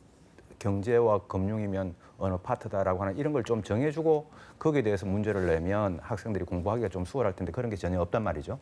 경제와 금융이면 어느 파트다라고 하는 이런 걸 좀 정해주고 거기에 대해서 문제를 내면 학생들이 공부하기가 좀 수월할 텐데 그런 게 전혀 없단 말이죠.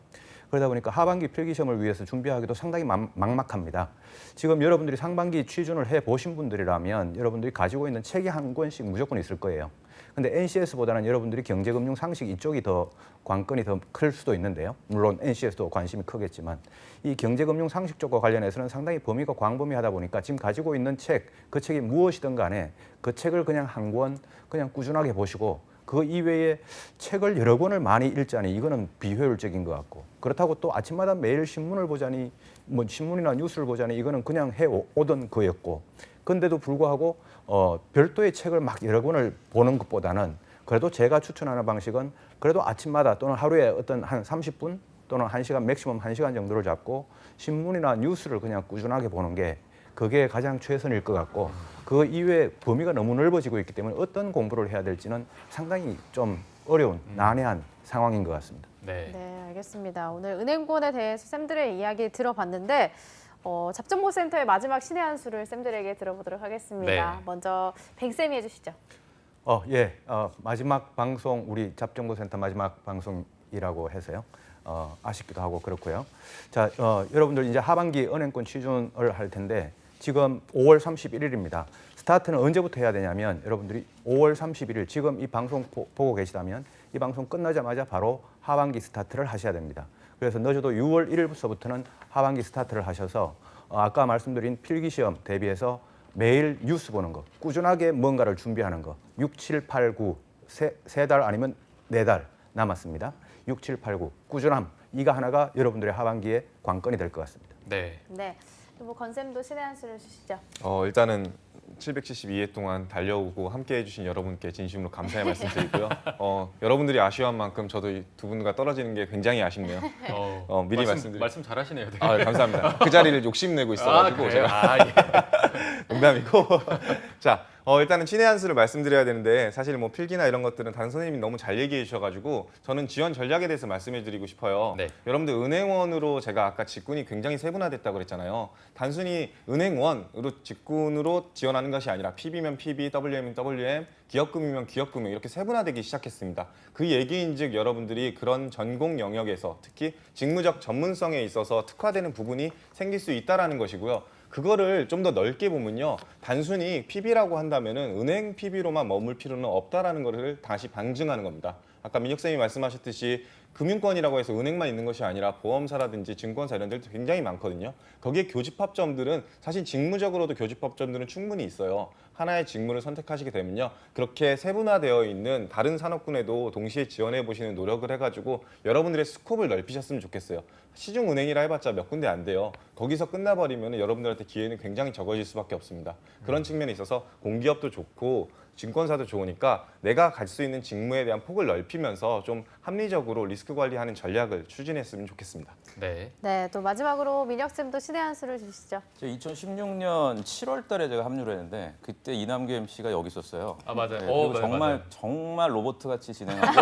그러다 보니까 하반기 필기시험을 위해서 준비하기도 상당히 막막합니다. 지금 여러분들이 상반기 취준을 해보신 분들이라면 여러분들이 가지고 있는 책이 한 권씩 무조건 있을 거예요. 근데 NCS보다는 여러분들이 경제금융 상식 이쪽이 더 관건이 더 클 수도 있는데요. 물론 NCS도 관심이 크겠지만 이 경제금융 상식 쪽과 관련해서는 상당히 범위가 광범위하다 보니까 지금 가지고 있는 책, 그 책이 무엇이든 간에 그 책을 그냥 한 권 그냥 꾸준하게 보시고 그 이외에 책을 여러 권을 많이 읽자니 이거는 비효율적인 것 같고 그렇다고 또 아침마다 매일 신문을 보자니 뭐 신문이나 뉴스를 보자니 이거는 그냥 해오던 거였고 근데도 불구하고 별도의 책을 막 여러 권을 보는 것보다는 그래도 제가 추천하는 방식은 그래도 아침마다 또는 하루에 어떤 한 30분 또는 1시간 맥시멈 1시간 정도를 잡고 신문이나 뉴스를 그냥 꾸준하게 보는 게 그게 가장 최선일 것 같고 그 이외에 범위가 너무 넓어지고 있기 때문에 어떤 공부를 해야 될지는 상당히 좀 어려운 난해한 상황인 것 같습니다. 네. 네, 알겠습니다. 오늘 은행권에 대해서 쌤들의 이야기 들어봤는데 잡정보센터의 마지막 신의 한 수를 쌤들에게 들어보도록 하겠습니다. 네. 먼저 뱅쌤이 해주시죠. 마지막 방송 우리 잡정보센터 마지막 방송이라고 해서요. 아쉽기도 하고 그렇고요. 자, 여러분들 이제 하반기 은행권 취준을 할 텐데 지금 5월 31일입니다. 스타트는 언제부터 해야 되냐면 여러분들이 5월 31일 지금 이 방송 보고 계시다면 이 방송 끝나자마자 바로 하반기 스타트를 하셔야 됩니다. 그래서 늦어도 6월 1일부터는 하반기 스타트를 하셔서 아까 말씀드린 필기시험 대비해서 매일 뉴스 보는 거, 꾸준하게 뭔가를 준비하는 거 6, 7, 8, 9, 세 달 아니면 4달 남았습니다. 6, 7, 8, 9 꾸준함 이거 하나가 여러분들의 하반기의 관건이 될 것 같습니다. 네. 네, 뭐 건쌤도 신의 한 수를 주시죠. 일단은 772회 동안 달려오고 함께 해주신 여러분께 진심으로 감사의 말씀드리고요. 여러분들이 아쉬워한 만큼 저도 이 두 분과 떨어지는 게 굉장히 아쉽네요. 미리 말씀드리고 말씀 잘하시네요. 되게. 감사합니다. 그 자리를 욕심내고 있어가지고 그래요? 제가 예. 농담이고 자 일단은 신의 한 수를 말씀드려야 되는데 사실 뭐 필기나 이런 것들은 다른 선생님이 너무 잘 얘기해 주셔가지고 저는 지원 전략에 대해서 말씀해드리고 싶어요. 네. 여러분들 은행원으로 제가 아까 직군이 굉장히 세분화됐다고 그랬잖아요. 단순히 은행원으로 직군으로 지원하는 것이 아니라 PB면 PB, WM이면 WM, 기업금이면 기업금융 이렇게 세분화되기 시작했습니다. 그 얘기인즉 여러분들이 그런 전공 영역에서 특히 직무적 전문성에 있어서 특화되는 부분이 생길 수 있다라는 것이고요. 그거를 좀 더 넓게 보면요. 단순히 PB라고 한다면은 은행 PB로만 머물 필요는 없다라는 것을 다시 방증하는 겁니다. 아까 민혁 쌤이 말씀하셨듯이 금융권이라고 해서 은행만 있는 것이 아니라 보험사라든지 증권사 이런 데도 굉장히 많거든요. 거기에 교집합점들은 사실 직무적으로도 교집합점들은 충분히 있어요. 하나의 직무를 선택하시게 되면요. 그렇게 세분화되어 있는 다른 산업군에도 동시에 지원해 보시는 노력을 해가지고 여러분들의 스콥을 넓히셨으면 좋겠어요. 시중은행이라 해봤자 몇 군데 안 돼요. 거기서 끝나버리면 여러분들한테 기회는 굉장히 적어질 수밖에 없습니다. 그런 측면에 있어서 공기업도 좋고 증권사도 좋으니까 내가 갈 수 있는 직무에 대한 폭을 넓히면서 좀 합리적으로 리스크 관리하는 전략을 추진했으면 좋겠습니다. 네. 네, 또 마지막으로 민혁쌤도 신의 한 수를 주시죠. 제가 2016년 7월 달에 제가 합류를 했는데 그때 이남규 MC가 여기 있었어요. 맞아요. 네, 그리고 맞아요, 정말 맞아요. 정말 로봇 같이 진행하고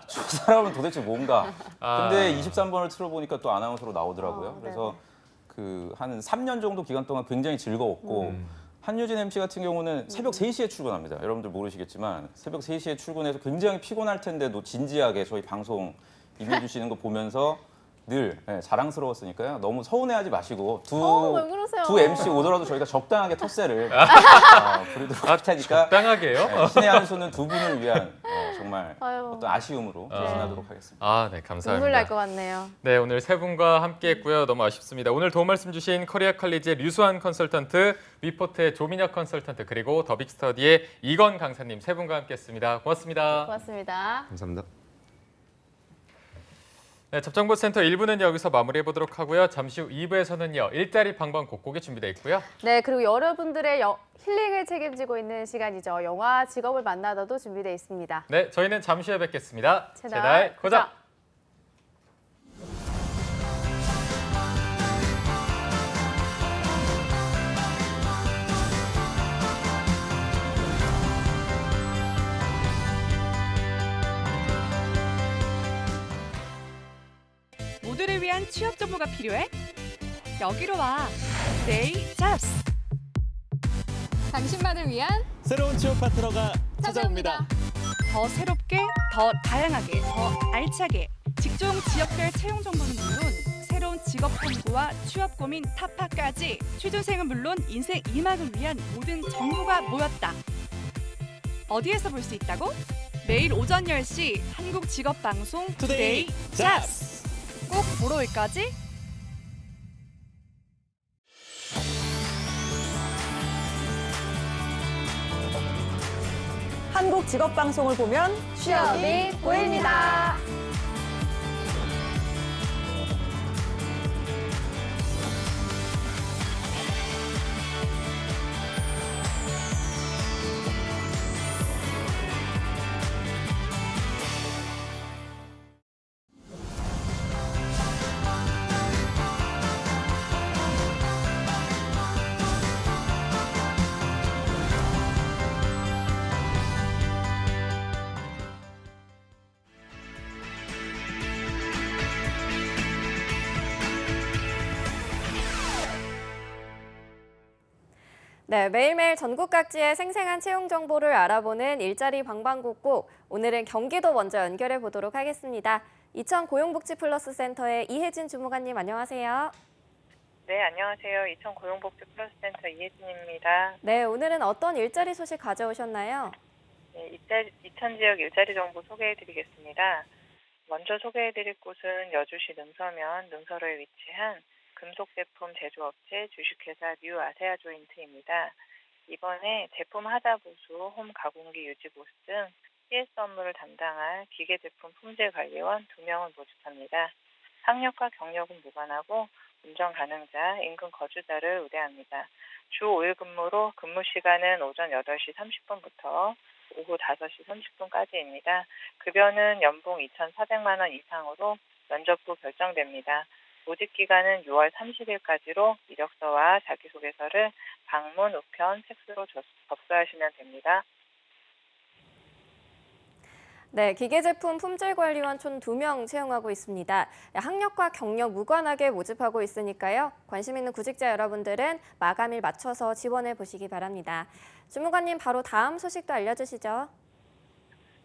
저 사람은 도대체 뭔가. 아. 근데 23번을 틀어보니까 또 아나운서로 나오더라고요. 어, 그래서 그 한 3년 정도 기간 동안 굉장히 즐거웠고 한유진 MC 같은 경우는 새벽 3시에 출근합니다. 여러분들 모르시겠지만 새벽 3시에 출근해서 굉장히 피곤할 텐데도 진지하게 저희 방송 임해주시는 거 보면서 늘 자랑스러웠으니까요. 너무 서운해하지 마시고 왜 그러세요? 두 MC 오더라도 저희가 적당하게 텃세를 부리도록 할 테니까 적당하게요? 네, 신의 한 수는 두 분을 위한 정말 아유. 어떤 아쉬움으로 지나도록 하겠습니다. 아, 네, 감사합니다. 눈물 날 것 같네요. 네, 오늘 세 분과 함께했고요. 너무 아쉽습니다. 오늘 도움 말씀 주신 커리어 칼리지의 류수환 컨설턴트, 위포트의 조민혁 컨설턴트, 그리고 더 빅스터디의 이건 강사님 세 분과 함께했습니다. 고맙습니다. 고맙습니다. 감사합니다. 네, 접정보센터 1부는 여기서 마무리해보도록 하고요. 잠시 후 2부에서는요. 일자리 방방곡곡이 준비되어 있고요. 네, 그리고 여러분들의 힐링을 책임지고 있는 시간이죠. 영화 직업을 만나다도 준비되어 있습니다. 네, 저희는 잠시 후에 뵙겠습니다. 채널 고정! 모두를 위한 취업 정보가 필요해? 여기로 와. 데이 잡스. 당신만을 위한 새로운 취업 파트너가 찾아옵니다. 더 새롭게, 더 다양하게, 더 알차게 직종 지역별 채용 정보는 물론 새로운 직업 탐구와 취업 고민 타파까지 취준생은 물론 인생 2막을 위한 모든 정보가 모였다. 어디에서 볼 수 있다고? 매일 오전 10시 한국직업방송 투데이 투데이 잡스. 꼭 보러 올까지? 한국 직업 방송을 보면 취업이 보입니다. 네, 매일매일 전국 각지의 생생한 채용 정보를 알아보는 일자리 방방곡곡. 오늘은 경기도 먼저 연결해 보도록 하겠습니다. 이천 고용복지플러스센터의 이혜진 주무관님 안녕하세요. 네, 안녕하세요. 이천 고용복지플러스센터 이혜진입니다. 네, 오늘은 어떤 일자리 소식 가져오셨나요? 네, 이천 지역 일자리 정보 소개해드리겠습니다. 먼저 소개해드릴 곳은 여주시 능서면 능서로에 위치한 금속제품 제조업체 주식회사 뉴 아세아 조인트입니다. 이번에 제품 하자보수, 홈 가공기 유지보수 등 CS 업무를 담당할 기계제품 품질관리원 2명을 모집합니다. 학력과 경력은 무관하고 운전 가능자, 인근 거주자를 우대합니다. 주 5일 근무로 근무 시간은 오전 8시 30분부터 오후 5시 30분까지입니다. 급여는 연봉 2,400만 원 이상으로 면접 후 결정됩니다. 모집 기간은 6월 30일까지로 이력서와 자기소개서를 방문, 우편, 팩스로 접수하시면 됩니다. 네, 기계제품 품질관리원 총 2명 채용하고 있습니다. 학력과 경력 무관하게 모집하고 있으니까요. 관심 있는 구직자 여러분들은 마감일 맞춰서 지원해 보시기 바랍니다. 주무관님, 바로 다음 소식도 알려주시죠.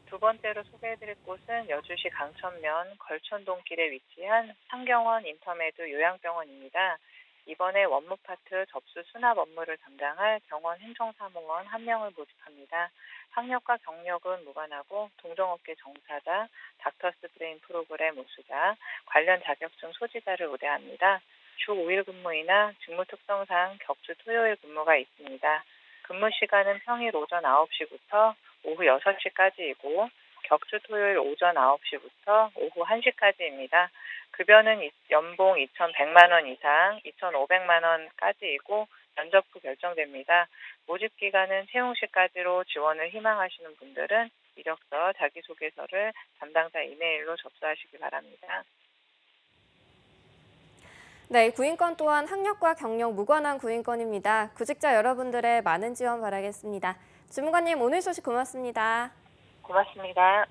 두 번째로 소개해드릴 곳은 여주시 강천면 걸천동길에 위치한 상경원 인터메드 요양병원입니다. 이번에 원무 파트 접수 수납 업무를 담당할 병원 행정사무원 1명을 모집합니다. 학력과 경력은 무관하고 동종업계 종사자, 닥터스 브레인 프로그램 우수자, 관련 자격증 소지자를 우대합니다. 주 5일 근무이나 직무 특성상 격주 토요일 근무가 있습니다. 근무 시간은 평일 오전 9시부터 오후 6시까지이고 격주 토요일 오전 9시부터 오후 1시까지입니다. 급여는 연봉 2,100만 원 이상, 2,500만 원까지이고 면접 후 결정됩니다. 모집 기간은 채용 시까지로 지원을 희망하시는 분들은 이력서, 자기소개서를 담당자 이메일로 접수하시기 바랍니다. 네, 구인권 또한 학력과 경력 무관한 구인권입니다. 구직자 여러분들의 많은 지원 바라겠습니다. 주무관님, 오늘 소식 고맙습니다. 고맙습니다.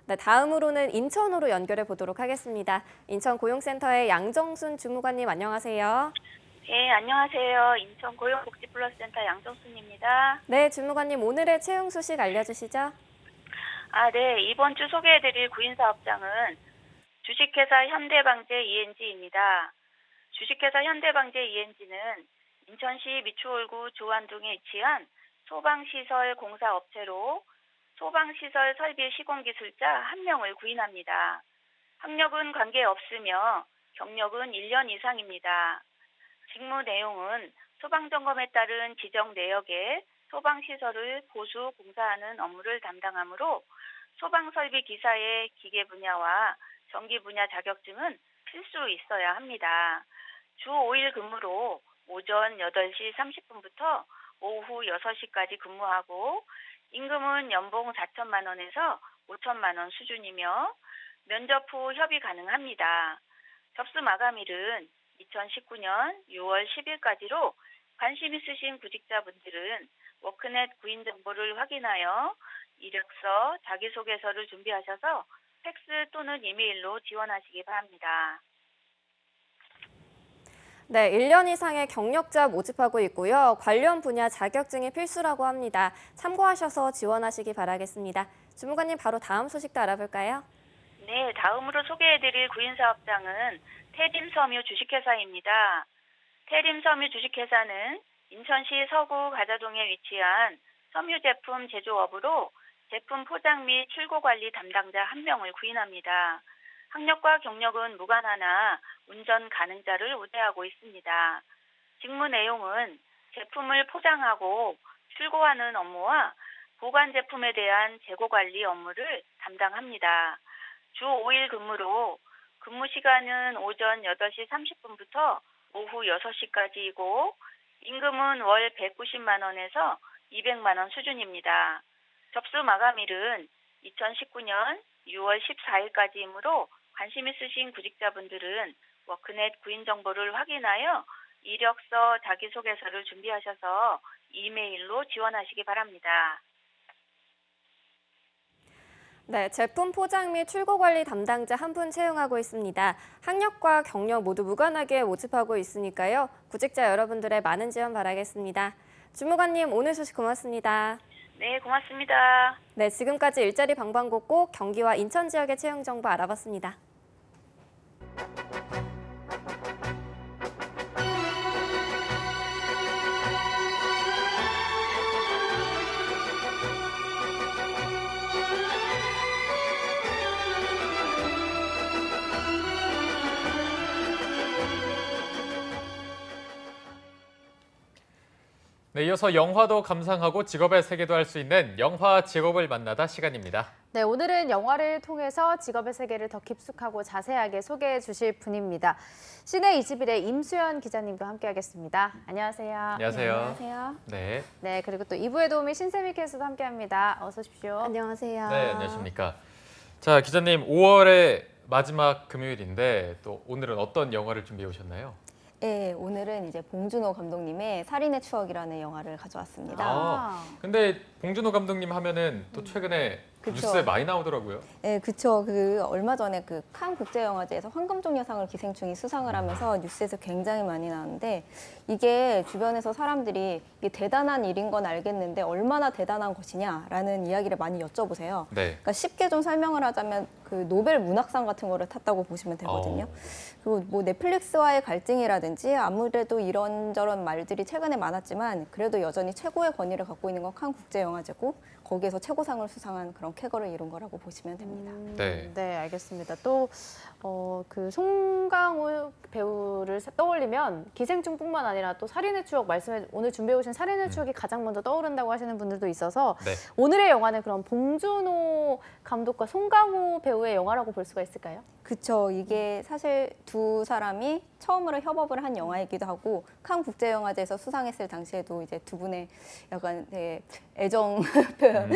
네, 다음으로는 인천으로 연결해 보도록 하겠습니다. 인천 고용센터의 양정순 주무관님 안녕하세요. 네, 안녕하세요. 인천 고용복지플러스센터 양정순입니다. 네, 주무관님 오늘의 채용 소식 알려주시죠. 네. 이번 주 소개해드릴 구인사업장은 주식회사 현대방재 ENG입니다. 주식회사 현대방재 ENG는 인천시 미추홀구 조안동에 위치한 소방시설 공사업체로 소방시설 설비 시공기술자 1명을 구인합니다. 학력은 관계없으며 경력은 1년 이상입니다. 직무 내용은 소방점검에 따른 지정 내역의 소방시설을 보수 공사하는 업무를 담당하므로 소방설비 기사의 기계 분야와 전기 분야 자격증은 필수로 있어야 합니다. 주 5일 근무로 오전 8시 30분부터 오후 6시까지 근무하고 임금은 연봉 4천만 원에서 5천만 원 수준이며 면접 후 협의 가능합니다. 접수 마감일은 2019년 6월 10일까지로 관심 있으신 구직자분들은 워크넷 구인 정보를 확인하여 이력서, 자기소개서를 준비하셔서 팩스 또는 이메일로 지원하시기 바랍니다. 네, 1년 이상의 경력자 모집하고 있고요. 관련 분야 자격증이 필수라고 합니다. 참고하셔서 지원하시기 바라겠습니다. 주무관님 바로 다음 소식도 알아볼까요? 네, 다음으로 소개해드릴 구인사업장은 태림섬유 주식회사입니다. 태림섬유 주식회사는 인천시 서구 가자동에 위치한 섬유 제품 제조업으로 제품 포장 및 출고 관리 담당자 1명을 구인합니다. 학력과 경력은 무관하나 운전 가능자를 우대하고 있습니다. 직무 내용은 제품을 포장하고 출고하는 업무와 보관 제품에 대한 재고 관리 업무를 담당합니다. 주 5일 근무로 근무 시간은 오전 8시 30분부터 오후 6시까지이고 임금은 월 190만 원에서 200만 원 수준입니다. 접수 마감일은 2019년 6월 14일까지이므로 관심 있으신 구직자분들은 워크넷 구인 정보를 확인하여 이력서, 자기소개서를 준비하셔서 이메일로 지원하시기 바랍니다. 네, 제품 포장 및 출고 관리 담당자 1분 채용하고 있습니다. 학력과 경력 모두 무관하게 모집하고 있으니까요. 구직자 여러분들의 많은 지원 바라겠습니다. 주무관님 오늘 소식 고맙습니다. 네, 고맙습니다. 네, 지금까지 일자리 방방곡곡 경기와 인천 지역의 채용 정보 알아봤습니다. 네, 이어서 영화도 감상하고 직업의 세계도 할 수 있는 영화 직업을 만나다 시간입니다. 네, 오늘은 영화를 통해서 직업의 세계를 더 깊숙하고 자세하게 소개해 주실 분입니다. 시내 21의 임수연 기자님과 함께하겠습니다. 안녕하세요. 안녕하세요. 안녕하세요. 네. 네, 그리고 또 2부의 도우미 신세미 캐스터도 함께합니다. 어서 오십시오. 안녕하세요. 네, 안녕하십니까. 자, 기자님 5월의 마지막 금요일인데 또 오늘은 어떤 영화를 준비해 오셨나요? 네, 오늘은 이제 봉준호 감독님의 살인의 추억이라는 영화를 가져왔습니다. 근데 봉준호 감독님 하면은 또 최근에 그쵸. 뉴스에 많이 나오더라고요. 네, 그쵸. 얼마 전에 칸 국제영화제에서 황금종려상을 기생충이 수상을 하면서 뉴스에서 굉장히 많이 나왔는데 이게 주변에서 사람들이 이게 대단한 일인 건 알겠는데 얼마나 대단한 것이냐라는 이야기를 많이 여쭤보세요. 네. 그러니까 쉽게 좀 설명을 하자면 노벨 문학상 같은 거를 탔다고 보시면 되거든요. 그리고 뭐 넷플릭스와의 갈등이라든지 아무래도 이런저런 말들이 최근에 많았지만 그래도 여전히 최고의 권위를 갖고 있는 건 칸 국제영화제고 거기에서 최고상을 수상한 그런 쾌거를 이룬 거라고 보시면 됩니다. 네. 네, 알겠습니다. 또 그 송강호 배우를 떠올리면 기생충뿐만 아니라 또 살인의 추억 오늘 준비해 오신 살인의 추억이 가장 먼저 떠오른다고 하시는 분들도 있어서 네. 오늘의 영화는 그럼 봉준호 감독과 송강호 배우의 영화라고 볼 수가 있을까요? 그쵸. 이게 사실 두 사람이 처음으로 협업을 한 영화이기도 하고 칸 국제영화제에서 수상했을 당시에도 이제 두 분의 약간 되게 애정 표현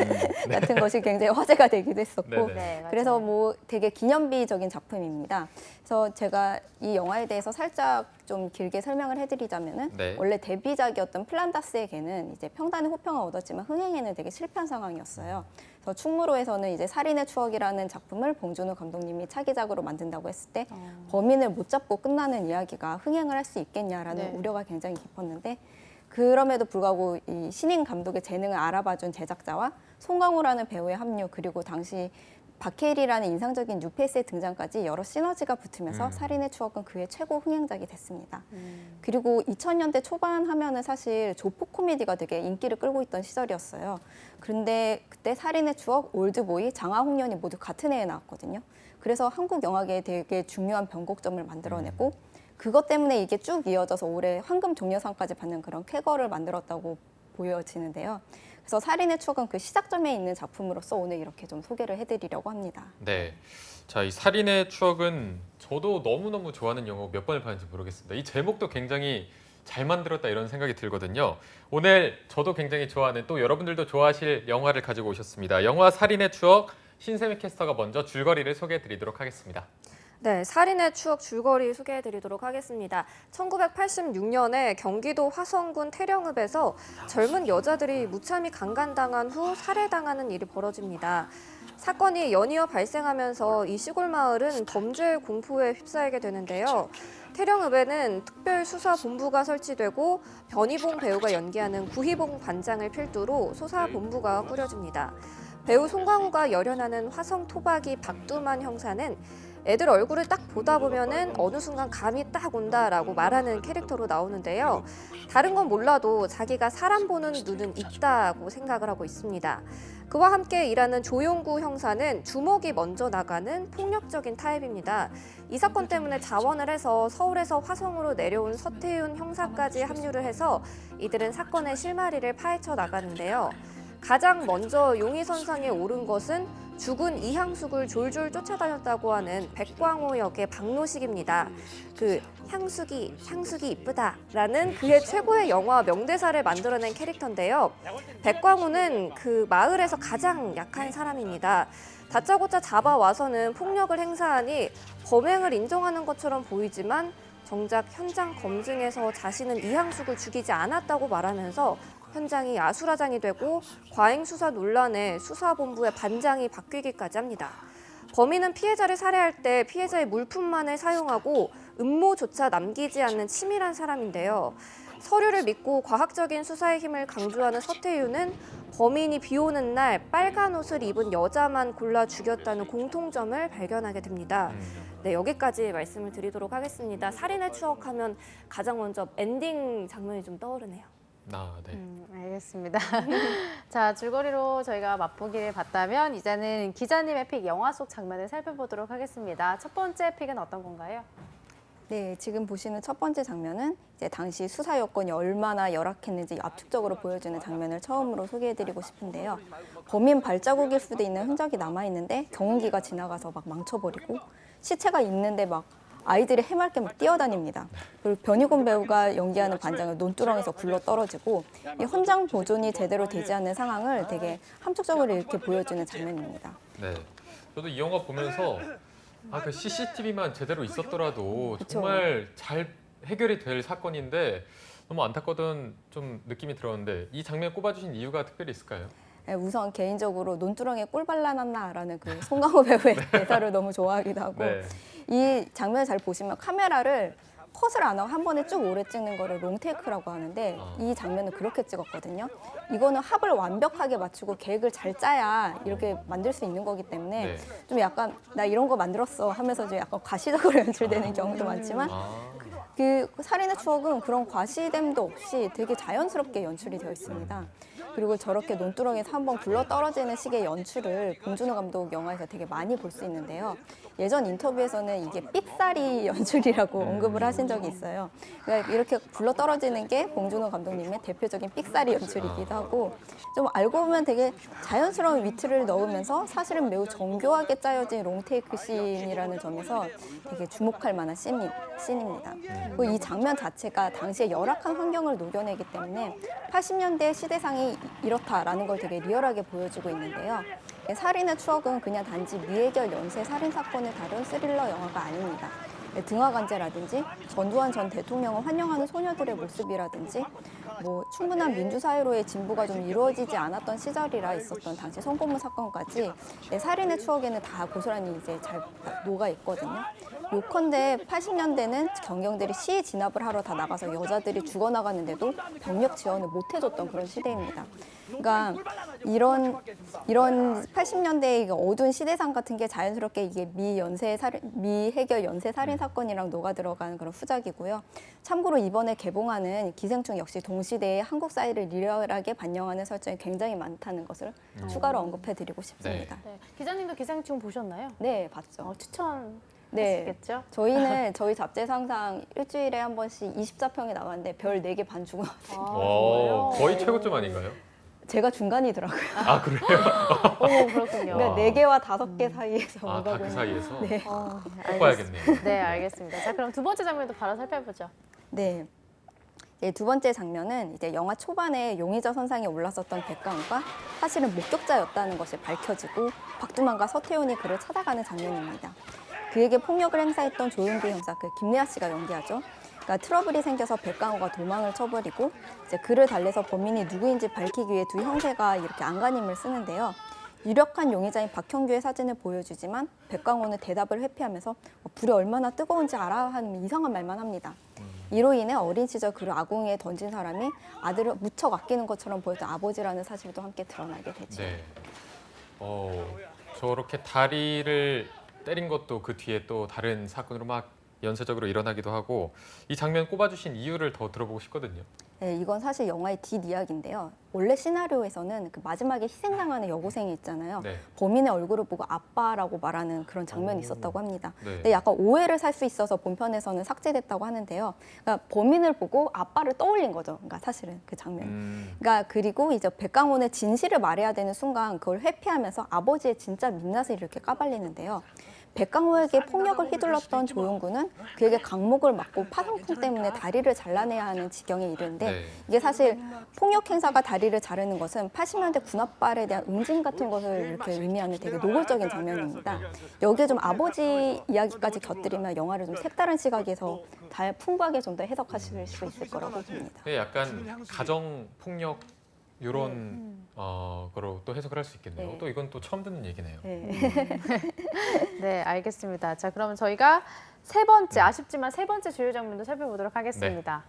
같은 것이 굉장히 화제가 되기도 했었고 네, 그래서 뭐 되게 기념비적인 작품입니다. 그래서 제가 이 영화에 대해서 살짝 좀 길게 설명을 해드리자면은 네. 원래 데뷔작이었던 플란다스의 개는 이제 평단의 호평을 얻었지만 흥행에는 되게 실패한 상황이었어요. 그래서 충무로에서는 이제 살인의 추억이라는 작품을 봉준호 감독님이 차기작으로 만든다고 했을 때 범인을 못 잡고 끝나는 이야기가 흥행을 할 수 있겠냐라는 네. 우려가 굉장히 깊었는데 그럼에도 불구하고 이 신인 감독의 재능을 알아봐준 제작자와 송강호라는 배우의 합류 그리고 당시 박해일이라는 인상적인 뉴페이스의 등장까지 여러 시너지가 붙으면서 살인의 추억은 그의 최고 흥행작이 됐습니다. 그리고 2000년대 초반 하면은 사실 조폭 코미디가 되게 인기를 끌고 있던 시절이었어요. 그런데 그때 살인의 추억, 올드보이, 장하홍련이 모두 같은 해에 나왔거든요. 그래서 한국 영화계에 되게 중요한 변곡점을 만들어내고 그것 때문에 이게 쭉 이어져서 올해 황금 종려상까지 받는 그런 쾌거를 만들었다고 보여지는데요. 그래서 살인의 추억은 그 시작점에 있는 작품으로서 오늘 이렇게 좀 소개를 해드리려고 합니다. 네. 자, 이 살인의 추억은 저도 너무너무 좋아하는 영화 몇 번을 봤는지 모르겠습니다. 이 제목도 굉장히 잘 만들었다 이런 생각이 들거든요. 오늘 저도 굉장히 좋아하는 또 여러분들도 좋아하실 영화를 가지고 오셨습니다. 영화 살인의 추억 신세미 캐스터가 먼저 줄거리를 소개해드리도록 하겠습니다. 네, 살인의 추억 줄거리 소개해드리도록 하겠습니다. 1986년에 경기도 화성군 태령읍에서 젊은 여자들이 무참히 강간당한 후 살해당하는 일이 벌어집니다. 사건이 연이어 발생하면서 이 시골 마을은 범죄의 공포에 휩싸이게 되는데요. 태령읍에는 특별수사본부가 설치되고 변희봉 배우가 연기하는 구희봉 반장을 필두로 수사본부가 꾸려집니다. 배우 송강호가 열연하는 화성 토박이 박두만 형사는 애들 얼굴을 딱 보다 보면은 어느 순간 감이 딱 온다라고 말하는 캐릭터로 나오는데요. 다른 건 몰라도 자기가 사람 보는 눈은 있다고 생각을 하고 있습니다. 그와 함께 일하는 조용구 형사는 주먹이 먼저 나가는 폭력적인 타입입니다. 이 사건 때문에 자원을 해서 서울에서 화성으로 내려온 서태윤 형사까지 합류를 해서 이들은 사건의 실마리를 파헤쳐 나가는데요. 가장 먼저 용의선상에 오른 것은 죽은 이향숙을 졸졸 쫓아다녔다고 하는 백광호 역의 박노식입니다. 그 향숙이 이쁘다라는 그의 최고의 영화 명대사를 만들어낸 캐릭터인데요. 백광호는 그 마을에서 가장 약한 사람입니다. 다짜고짜 잡아와서는 폭력을 행사하니 범행을 인정하는 것처럼 보이지만 정작 현장 검증에서 자신은 이향숙을 죽이지 않았다고 말하면서 현장이 아수라장이 되고 과잉 수사 논란에 수사본부의 반장이 바뀌기까지 합니다. 범인은 피해자를 살해할 때 피해자의 물품만을 사용하고 음모조차 남기지 않는 치밀한 사람인데요. 서류를 믿고 과학적인 수사의 힘을 강조하는 서태윤은 범인이 비 오는 날 빨간 옷을 입은 여자만 골라 죽였다는 공통점을 발견하게 됩니다. 네, 여기까지 말씀을 드리도록 하겠습니다. 살인의 추억하면 가장 먼저 엔딩 장면이 좀 떠오르네요. 네. 알겠습니다. 자, 줄거리로 저희가 맛보기를 봤다면 이제는 기자님의 픽 영화 속 장면을 살펴보도록 하겠습니다. 첫 번째 픽은 어떤 건가요? 네, 지금 보시는 첫 번째 장면은 이제 당시 수사 여건이 얼마나 열악했는지 압축적으로 보여주는 장면을 처음으로 소개해드리고 싶은데요. 범인 발자국일 수도 있는 흔적이 남아있는데 경운기가 지나가서 막 망쳐버리고 시체가 있는데 막 아이들이 해맑게 막 뛰어다닙니다. 그리고 변희곤 배우가 연기하는 반장은 논두렁에서 굴러 떨어지고 이 현장 보존이 제대로 되지 않는 상황을 되게 함축적으로 이렇게 보여주는 장면입니다. 네. 저도 이 영화 보면서 그 CCTV만 제대로 있었더라도 정말 잘 해결이 될 사건인데 너무 안타까운 좀 느낌이 들었는데 이 장면 꼽아주신 이유가 특별히 있을까요? 네, 우선 개인적으로 논두렁에 꿀 발라놨나라는 그 송강호 배우의 대사를 너무 좋아하기도 하고 이 장면을 잘 보시면 카메라를 컷을 안 하고 한 번에 쭉 오래 찍는 거를 롱테이크라고 하는데 이 장면은 그렇게 찍었거든요. 이거는 합을 완벽하게 맞추고 계획을 잘 짜야 이렇게 만들 수 있는 거기 때문에 좀 약간 나 이런 거 만들었어 하면서 좀 약간 과시적으로 연출되는 경우도 많지만 그 살인의 추억은 그런 과시됨도 없이 되게 자연스럽게 연출이 되어 있습니다. 그리고 저렇게 논두렁에서 한번 굴러 떨어지는 식의 연출을 봉준호 감독 영화에서 되게 많이 볼 수 있는데요. 예전 인터뷰에서는 이게 삑사리 연출이라고 언급을 하신 적이 있어요. 그러니까 이렇게 굴러 떨어지는 게 봉준호 감독님의 대표적인 삑사리 연출이기도 하고 좀 알고 보면 되게 자연스러운 위트를 넣으면서 사실은 매우 정교하게 짜여진 롱테이크 씬이라는 점에서 되게 주목할 만한 씬입니다. 그리고 이 장면 자체가 당시의 열악한 환경을 녹여내기 때문에 80년대 시대상이 이렇다라는 걸 되게 리얼하게 보여주고 있는데요. 살인의 추억은 그냥 단지 미해결 연쇄 살인 사건을 다룬 스릴러 영화가 아닙니다. 등화관제라든지 전두환 전 대통령을 환영하는 소녀들의 모습이라든지 뭐 충분한 민주사회로의 진보가 좀 이루어지지 않았던 시절이라 있었던 당시 성고문 사건까지 살인의 추억에는 다 고스란히 이제 잘 녹아 있거든요. 요컨대 80년대는 경경들이 시위 진압을 하러 다 나가서 여자들이 죽어나가는데도 병력 지원을 못 해줬던 그런 시대입니다. 그러니까 이런 80년대의 어두운 시대상 같은 게 자연스럽게 이게 미해결 연쇄 살인 사건이랑 녹아 들어간 그런 후작이고요. 참고로 이번에 개봉하는 기생충 역시 동시대의 한국 사회를 리얼하게 반영하는 설정이 굉장히 많다는 것을 추가로 언급해드리고 싶습니다. 네. 기자님도 기생충 보셨나요? 네, 봤죠. 추천. 네, 하시겠죠? 저희는 저희 잡지상상 일주일에 한 번씩 24평이 나왔는데 별 4개 반 주고 나왔어요. 거의 최고점 아닌가요? 제가 중간이더라고요. 아, 그래요? 그렇군요. 그러니까 4개와 5개 사이에서. 아, 다 그 사이에서? 네. 꼭 봐야겠네요. 네, 알겠습니다. 자, 그럼 두 번째 장면도 바로 살펴보죠. 네. 두 번째 장면은 이제 영화 초반에 용의자 선상에 올랐었던 백강우가 사실은 목격자였다는 것이 밝혀지고 박두만과 서태훈이 그를 찾아가는 장면입니다. 그에게 폭력을 행사했던 조용기 형사, 김래아 씨가 연기하죠. 그러니까 트러블이 생겨서 백강우가 도망을 쳐버리고 이제 그를 달래서 범인이 누구인지 밝히기 위해 두 형제가 이렇게 안간힘을 쓰는데요. 유력한 용의자인 박형규의 사진을 보여주지만 백강우는 대답을 회피하면서 불이 얼마나 뜨거운지 알아? 하는 이상한 말만 합니다. 이로 인해 어린 시절 그를 아궁이에 던진 사람이 아들을 무척 아끼는 것처럼 보였던 아버지라는 사실도 함께 드러나게 되죠. 네. 저렇게 다리를 때린 것도 그 뒤에 또 다른 사건으로 막 연쇄적으로 일어나기도 하고 이 장면 꼽아주신 이유를 더 들어보고 싶거든요. 네, 이건 사실 영화의 뒷이야기인데요. 원래 시나리오에서는 그 마지막에 희생당하는 여고생이 있잖아요. 네. 범인의 얼굴을 보고 아빠라고 말하는 그런 장면이 있었다고 합니다. 네. 근데 약간 오해를 살 수 있어서 본편에서는 삭제됐다고 하는데요. 그러니까 범인을 보고 아빠를 떠올린 거죠. 그러니까 사실은 그 장면. 그러니까 그리고 이제 백강원의 진실을 말해야 되는 순간 그걸 회피하면서 아버지의 진짜 민낯을 이렇게 까발리는데요. 백강호에게 폭력을 휘둘렀던 조용구는 그에게 강목을 맞고 파상풍 때문에 다리를 잘라내야 하는 지경에 이르는데 이게 사실 폭력 행사가 다리를 자르는 것은 80년대 군합발에 대한 응징 같은 것을 이렇게 의미하는 되게 노골적인 장면입니다. 여기에 좀 아버지 이야기까지 곁들이면 영화를 좀 색다른 시각에서 풍부하게 좀 더 해석하실 수 있을 거라고 봅니다. 약간 가정 폭력 이런 거로 또 해석을 할 수 있겠네요. 네. 또 이건 또 처음 듣는 얘기네요. 네, 알겠습니다. 자, 그러면 저희가 세 번째, 아쉽지만 세 번째 주요 장면도 살펴보도록 하겠습니다.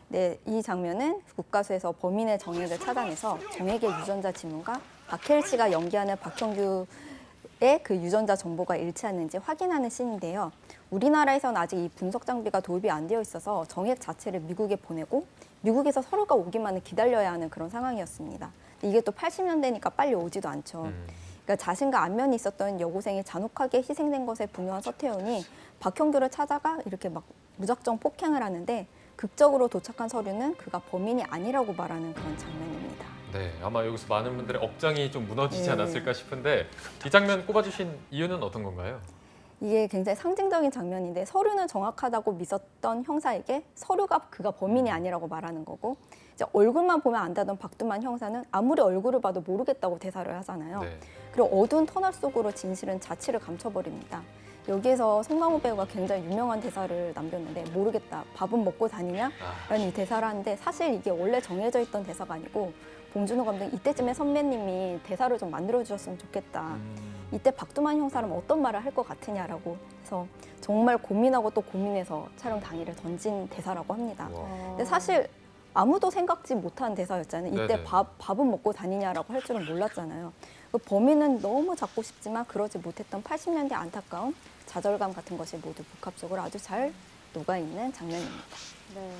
네, 이 장면은 국가수에서 범인의 정액을 찾아내서 정액의 유전자 지문과 박해일 씨가 연기하는 박형규의 그 유전자 정보가 일치하는지 확인하는 씬인데요. 우리나라에서는 아직 이 분석 장비가 도입이 안 되어 있어서 정액 자체를 미국에 보내고 미국에서 서류가 오기만을 기다려야 하는 그런 상황이었습니다. 이게 또 80년대니까 빨리 오지도 않죠. 그러니까 자신과 안면이 있었던 여고생이 잔혹하게 희생된 것에 분노한 서태훈이 박형규를 찾아가 이렇게 막 무작정 폭행을 하는데 극적으로 도착한 서류는 그가 범인이 아니라고 말하는 그런 장면입니다. 네, 아마 여기서 많은 분들의 억장이 좀 무너지지 않았을까 싶은데 이 장면 꼽아주신 이유는 어떤 건가요? 이게 굉장히 상징적인 장면인데 서류는 정확하다고 믿었던 형사에게 서류가 그가 범인이 아니라고 말하는 거고 이제 얼굴만 보면 안다던 박두만 형사는 아무리 얼굴을 봐도 모르겠다고 대사를 하잖아요. 네. 그리고 어두운 터널 속으로 진실은 자취를 감춰버립니다. 여기에서 송강호 배우가 굉장히 유명한 대사를 남겼는데 모르겠다, 밥은 먹고 다니냐? 라는 이 대사를 하는데 사실 이게 원래 정해져 있던 대사가 아니고 봉준호 감독 이때쯤에 선배님이 대사를 좀 만들어주셨으면 좋겠다. 이때 박두만 형사라면 어떤 말을 할 것 같으냐라고 해서 정말 고민하고 또 고민해서 촬영 당일에 던진 대사라고 합니다. 근데 사실 아무도 생각지 못한 대사였잖아요. 이때 밥은 먹고 다니냐라고 할 줄은 몰랐잖아요. 그 범인은 너무 잡고 싶지만 그러지 못했던 80년대 안타까운 좌절감 같은 것이 모두 복합적으로 아주 잘 녹아있는 장면입니다. 네.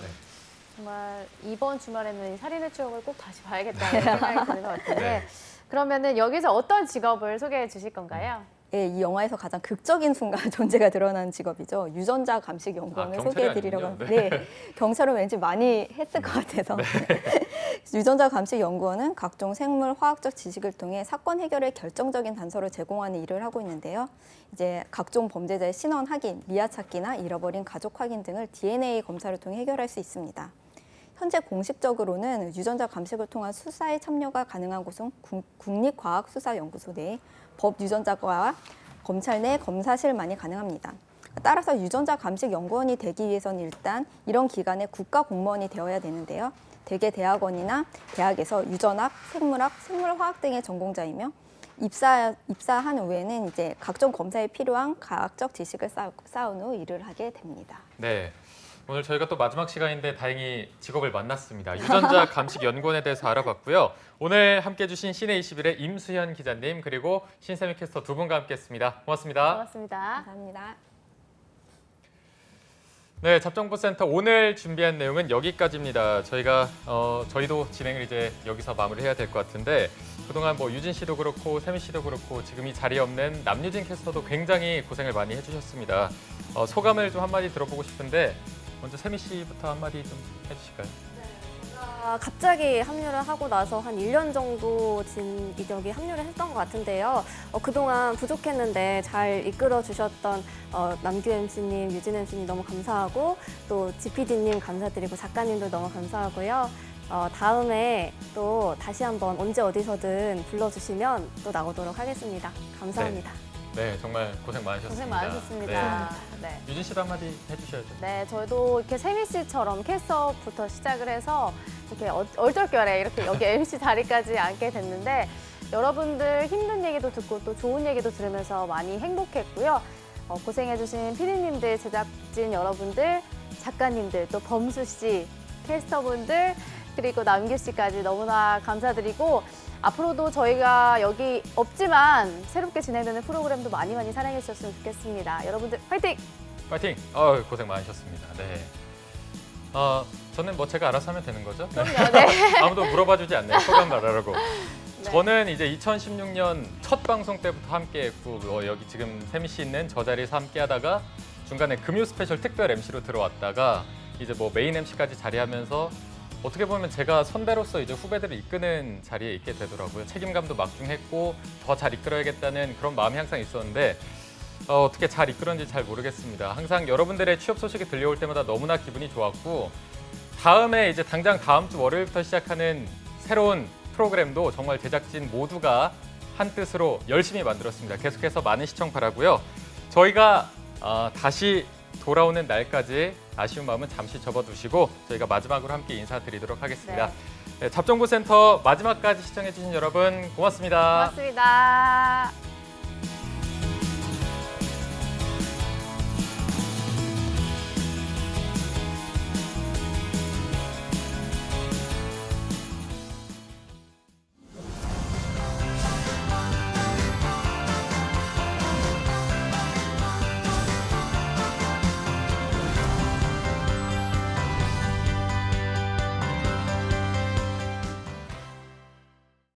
정말 이번 주말에는 이 살인의 추억을 꼭 다시 봐야겠다는 생각이 드는 것 같은데 그러면은 여기서 어떤 직업을 소개해 주실 건가요? 네, 이 영화에서 가장 극적인 순간 존재가 드러난 직업이죠. 유전자 감식 연구원을 소개해드리려고 하는데 경찰은 왠지 많이 했을 것 같아서 유전자 감식 연구원은 각종 생물 화학적 지식을 통해 사건 해결에 결정적인 단서를 제공하는 일을 하고 있는데요. 이제 각종 범죄자의 신원 확인, 미아 찾기나 잃어버린 가족 확인 등을 DNA 검사를 통해 해결할 수 있습니다. 현재 공식적으로는 유전자 감식을 통한 수사에 참여가 가능한 곳은 국립과학수사연구소 내 법유전자과와 검찰 내 검사실만이 가능합니다. 따라서 유전자 감식 연구원이 되기 위해서는 일단 이런 기관의 국가 공무원이 되어야 되는데요. 대개 대학원이나 대학에서 유전학, 생물학, 생물화학 등의 전공자이며 입사한 후에는 이제 각종 검사에 필요한 과학적 지식을 쌓은 후 일을 하게 됩니다. 네. 오늘 저희가 또 마지막 시간인데 다행히 직업을 만났습니다. 유전자 감식 연구원에 대해서 알아봤고요. 오늘 함께해 주신 시내21의 임수현 기자님 그리고 신세미 캐스터 두 분과 함께했습니다. 고맙습니다. 고맙습니다. 감사합니다. 네, 잡정보센터 오늘 준비한 내용은 여기까지입니다. 저희도 진행을 이제 여기서 마무리해야 될 것 같은데 그동안 뭐 유진 씨도 그렇고 세미 씨도 그렇고 지금 이 자리에 없는 남유진 캐스터도 굉장히 고생을 많이 해주셨습니다. 소감을 좀 한마디 들어보고 싶은데 먼저 세미 씨부터 한마디 좀 해주실까요? 갑자기 합류를 하고 나서 한 1년 정도 여기 합류를 했던 것 같은데요. 그동안 부족했는데 잘 이끌어 주셨던 남규 MC님, 유진 MC님 너무 감사하고 또 GPD님 감사드리고 작가님도 너무 감사하고요. 다음에 또 다시 한번 언제 어디서든 불러주시면 또 나오도록 하겠습니다. 감사합니다. 네, 정말 고생 많으셨습니다. 고생 많으셨습니다. 네. 유진 씨도 한마디 해주셔야죠. 네, 저희도 이렇게 세미 씨처럼 캐스터부터 시작을 해서 이렇게 얼떨결에 이렇게 여기 MC 자리까지 앉게 됐는데 여러분들 힘든 얘기도 듣고 또 좋은 얘기도 들으면서 많이 행복했고요. 고생해주신 피디님들, 제작진 여러분들, 작가님들, 또 범수 씨, 캐스터분들 그리고 남규 씨까지 너무나 감사드리고 앞으로도 저희가 여기 없지만 새롭게 진행되는 프로그램도 많이 사랑해 주셨으면 좋겠습니다. 여러분들 화이팅! 파이팅! 고생 많으셨습니다. 네. 저는 뭐 제가 알아서 하면 되는 거죠? 그럼요, 네. 아무도 물어봐주지 않네요. 소감 말하라고. 네. 저는 이제 2016년 첫 방송 때부터 함께했고 여기 지금 세미 씨 있는 저 자리에서 함께하다가 중간에 금요 스페셜 특별 MC로 들어왔다가 이제 뭐 메인 MC까지 자리하면서 어떻게 보면 제가 선배로서 이제 후배들을 이끄는 자리에 있게 되더라고요. 책임감도 막중했고 더 잘 이끌어야겠다는 그런 마음이 항상 있었는데 어떻게 잘 이끌었는지 잘 모르겠습니다. 항상 여러분들의 취업 소식이 들려올 때마다 너무나 기분이 좋았고 다음에 이제 당장 다음 주 월요일부터 시작하는 새로운 프로그램도 정말 제작진 모두가 한 뜻으로 열심히 만들었습니다. 계속해서 많은 시청 바라고요. 저희가 다시 돌아오는 날까지 아쉬운 마음은 잠시 접어두시고 저희가 마지막으로 함께 인사드리도록 하겠습니다. 네, 잡정보센터 마지막까지 시청해주신 여러분 고맙습니다. 고맙습니다.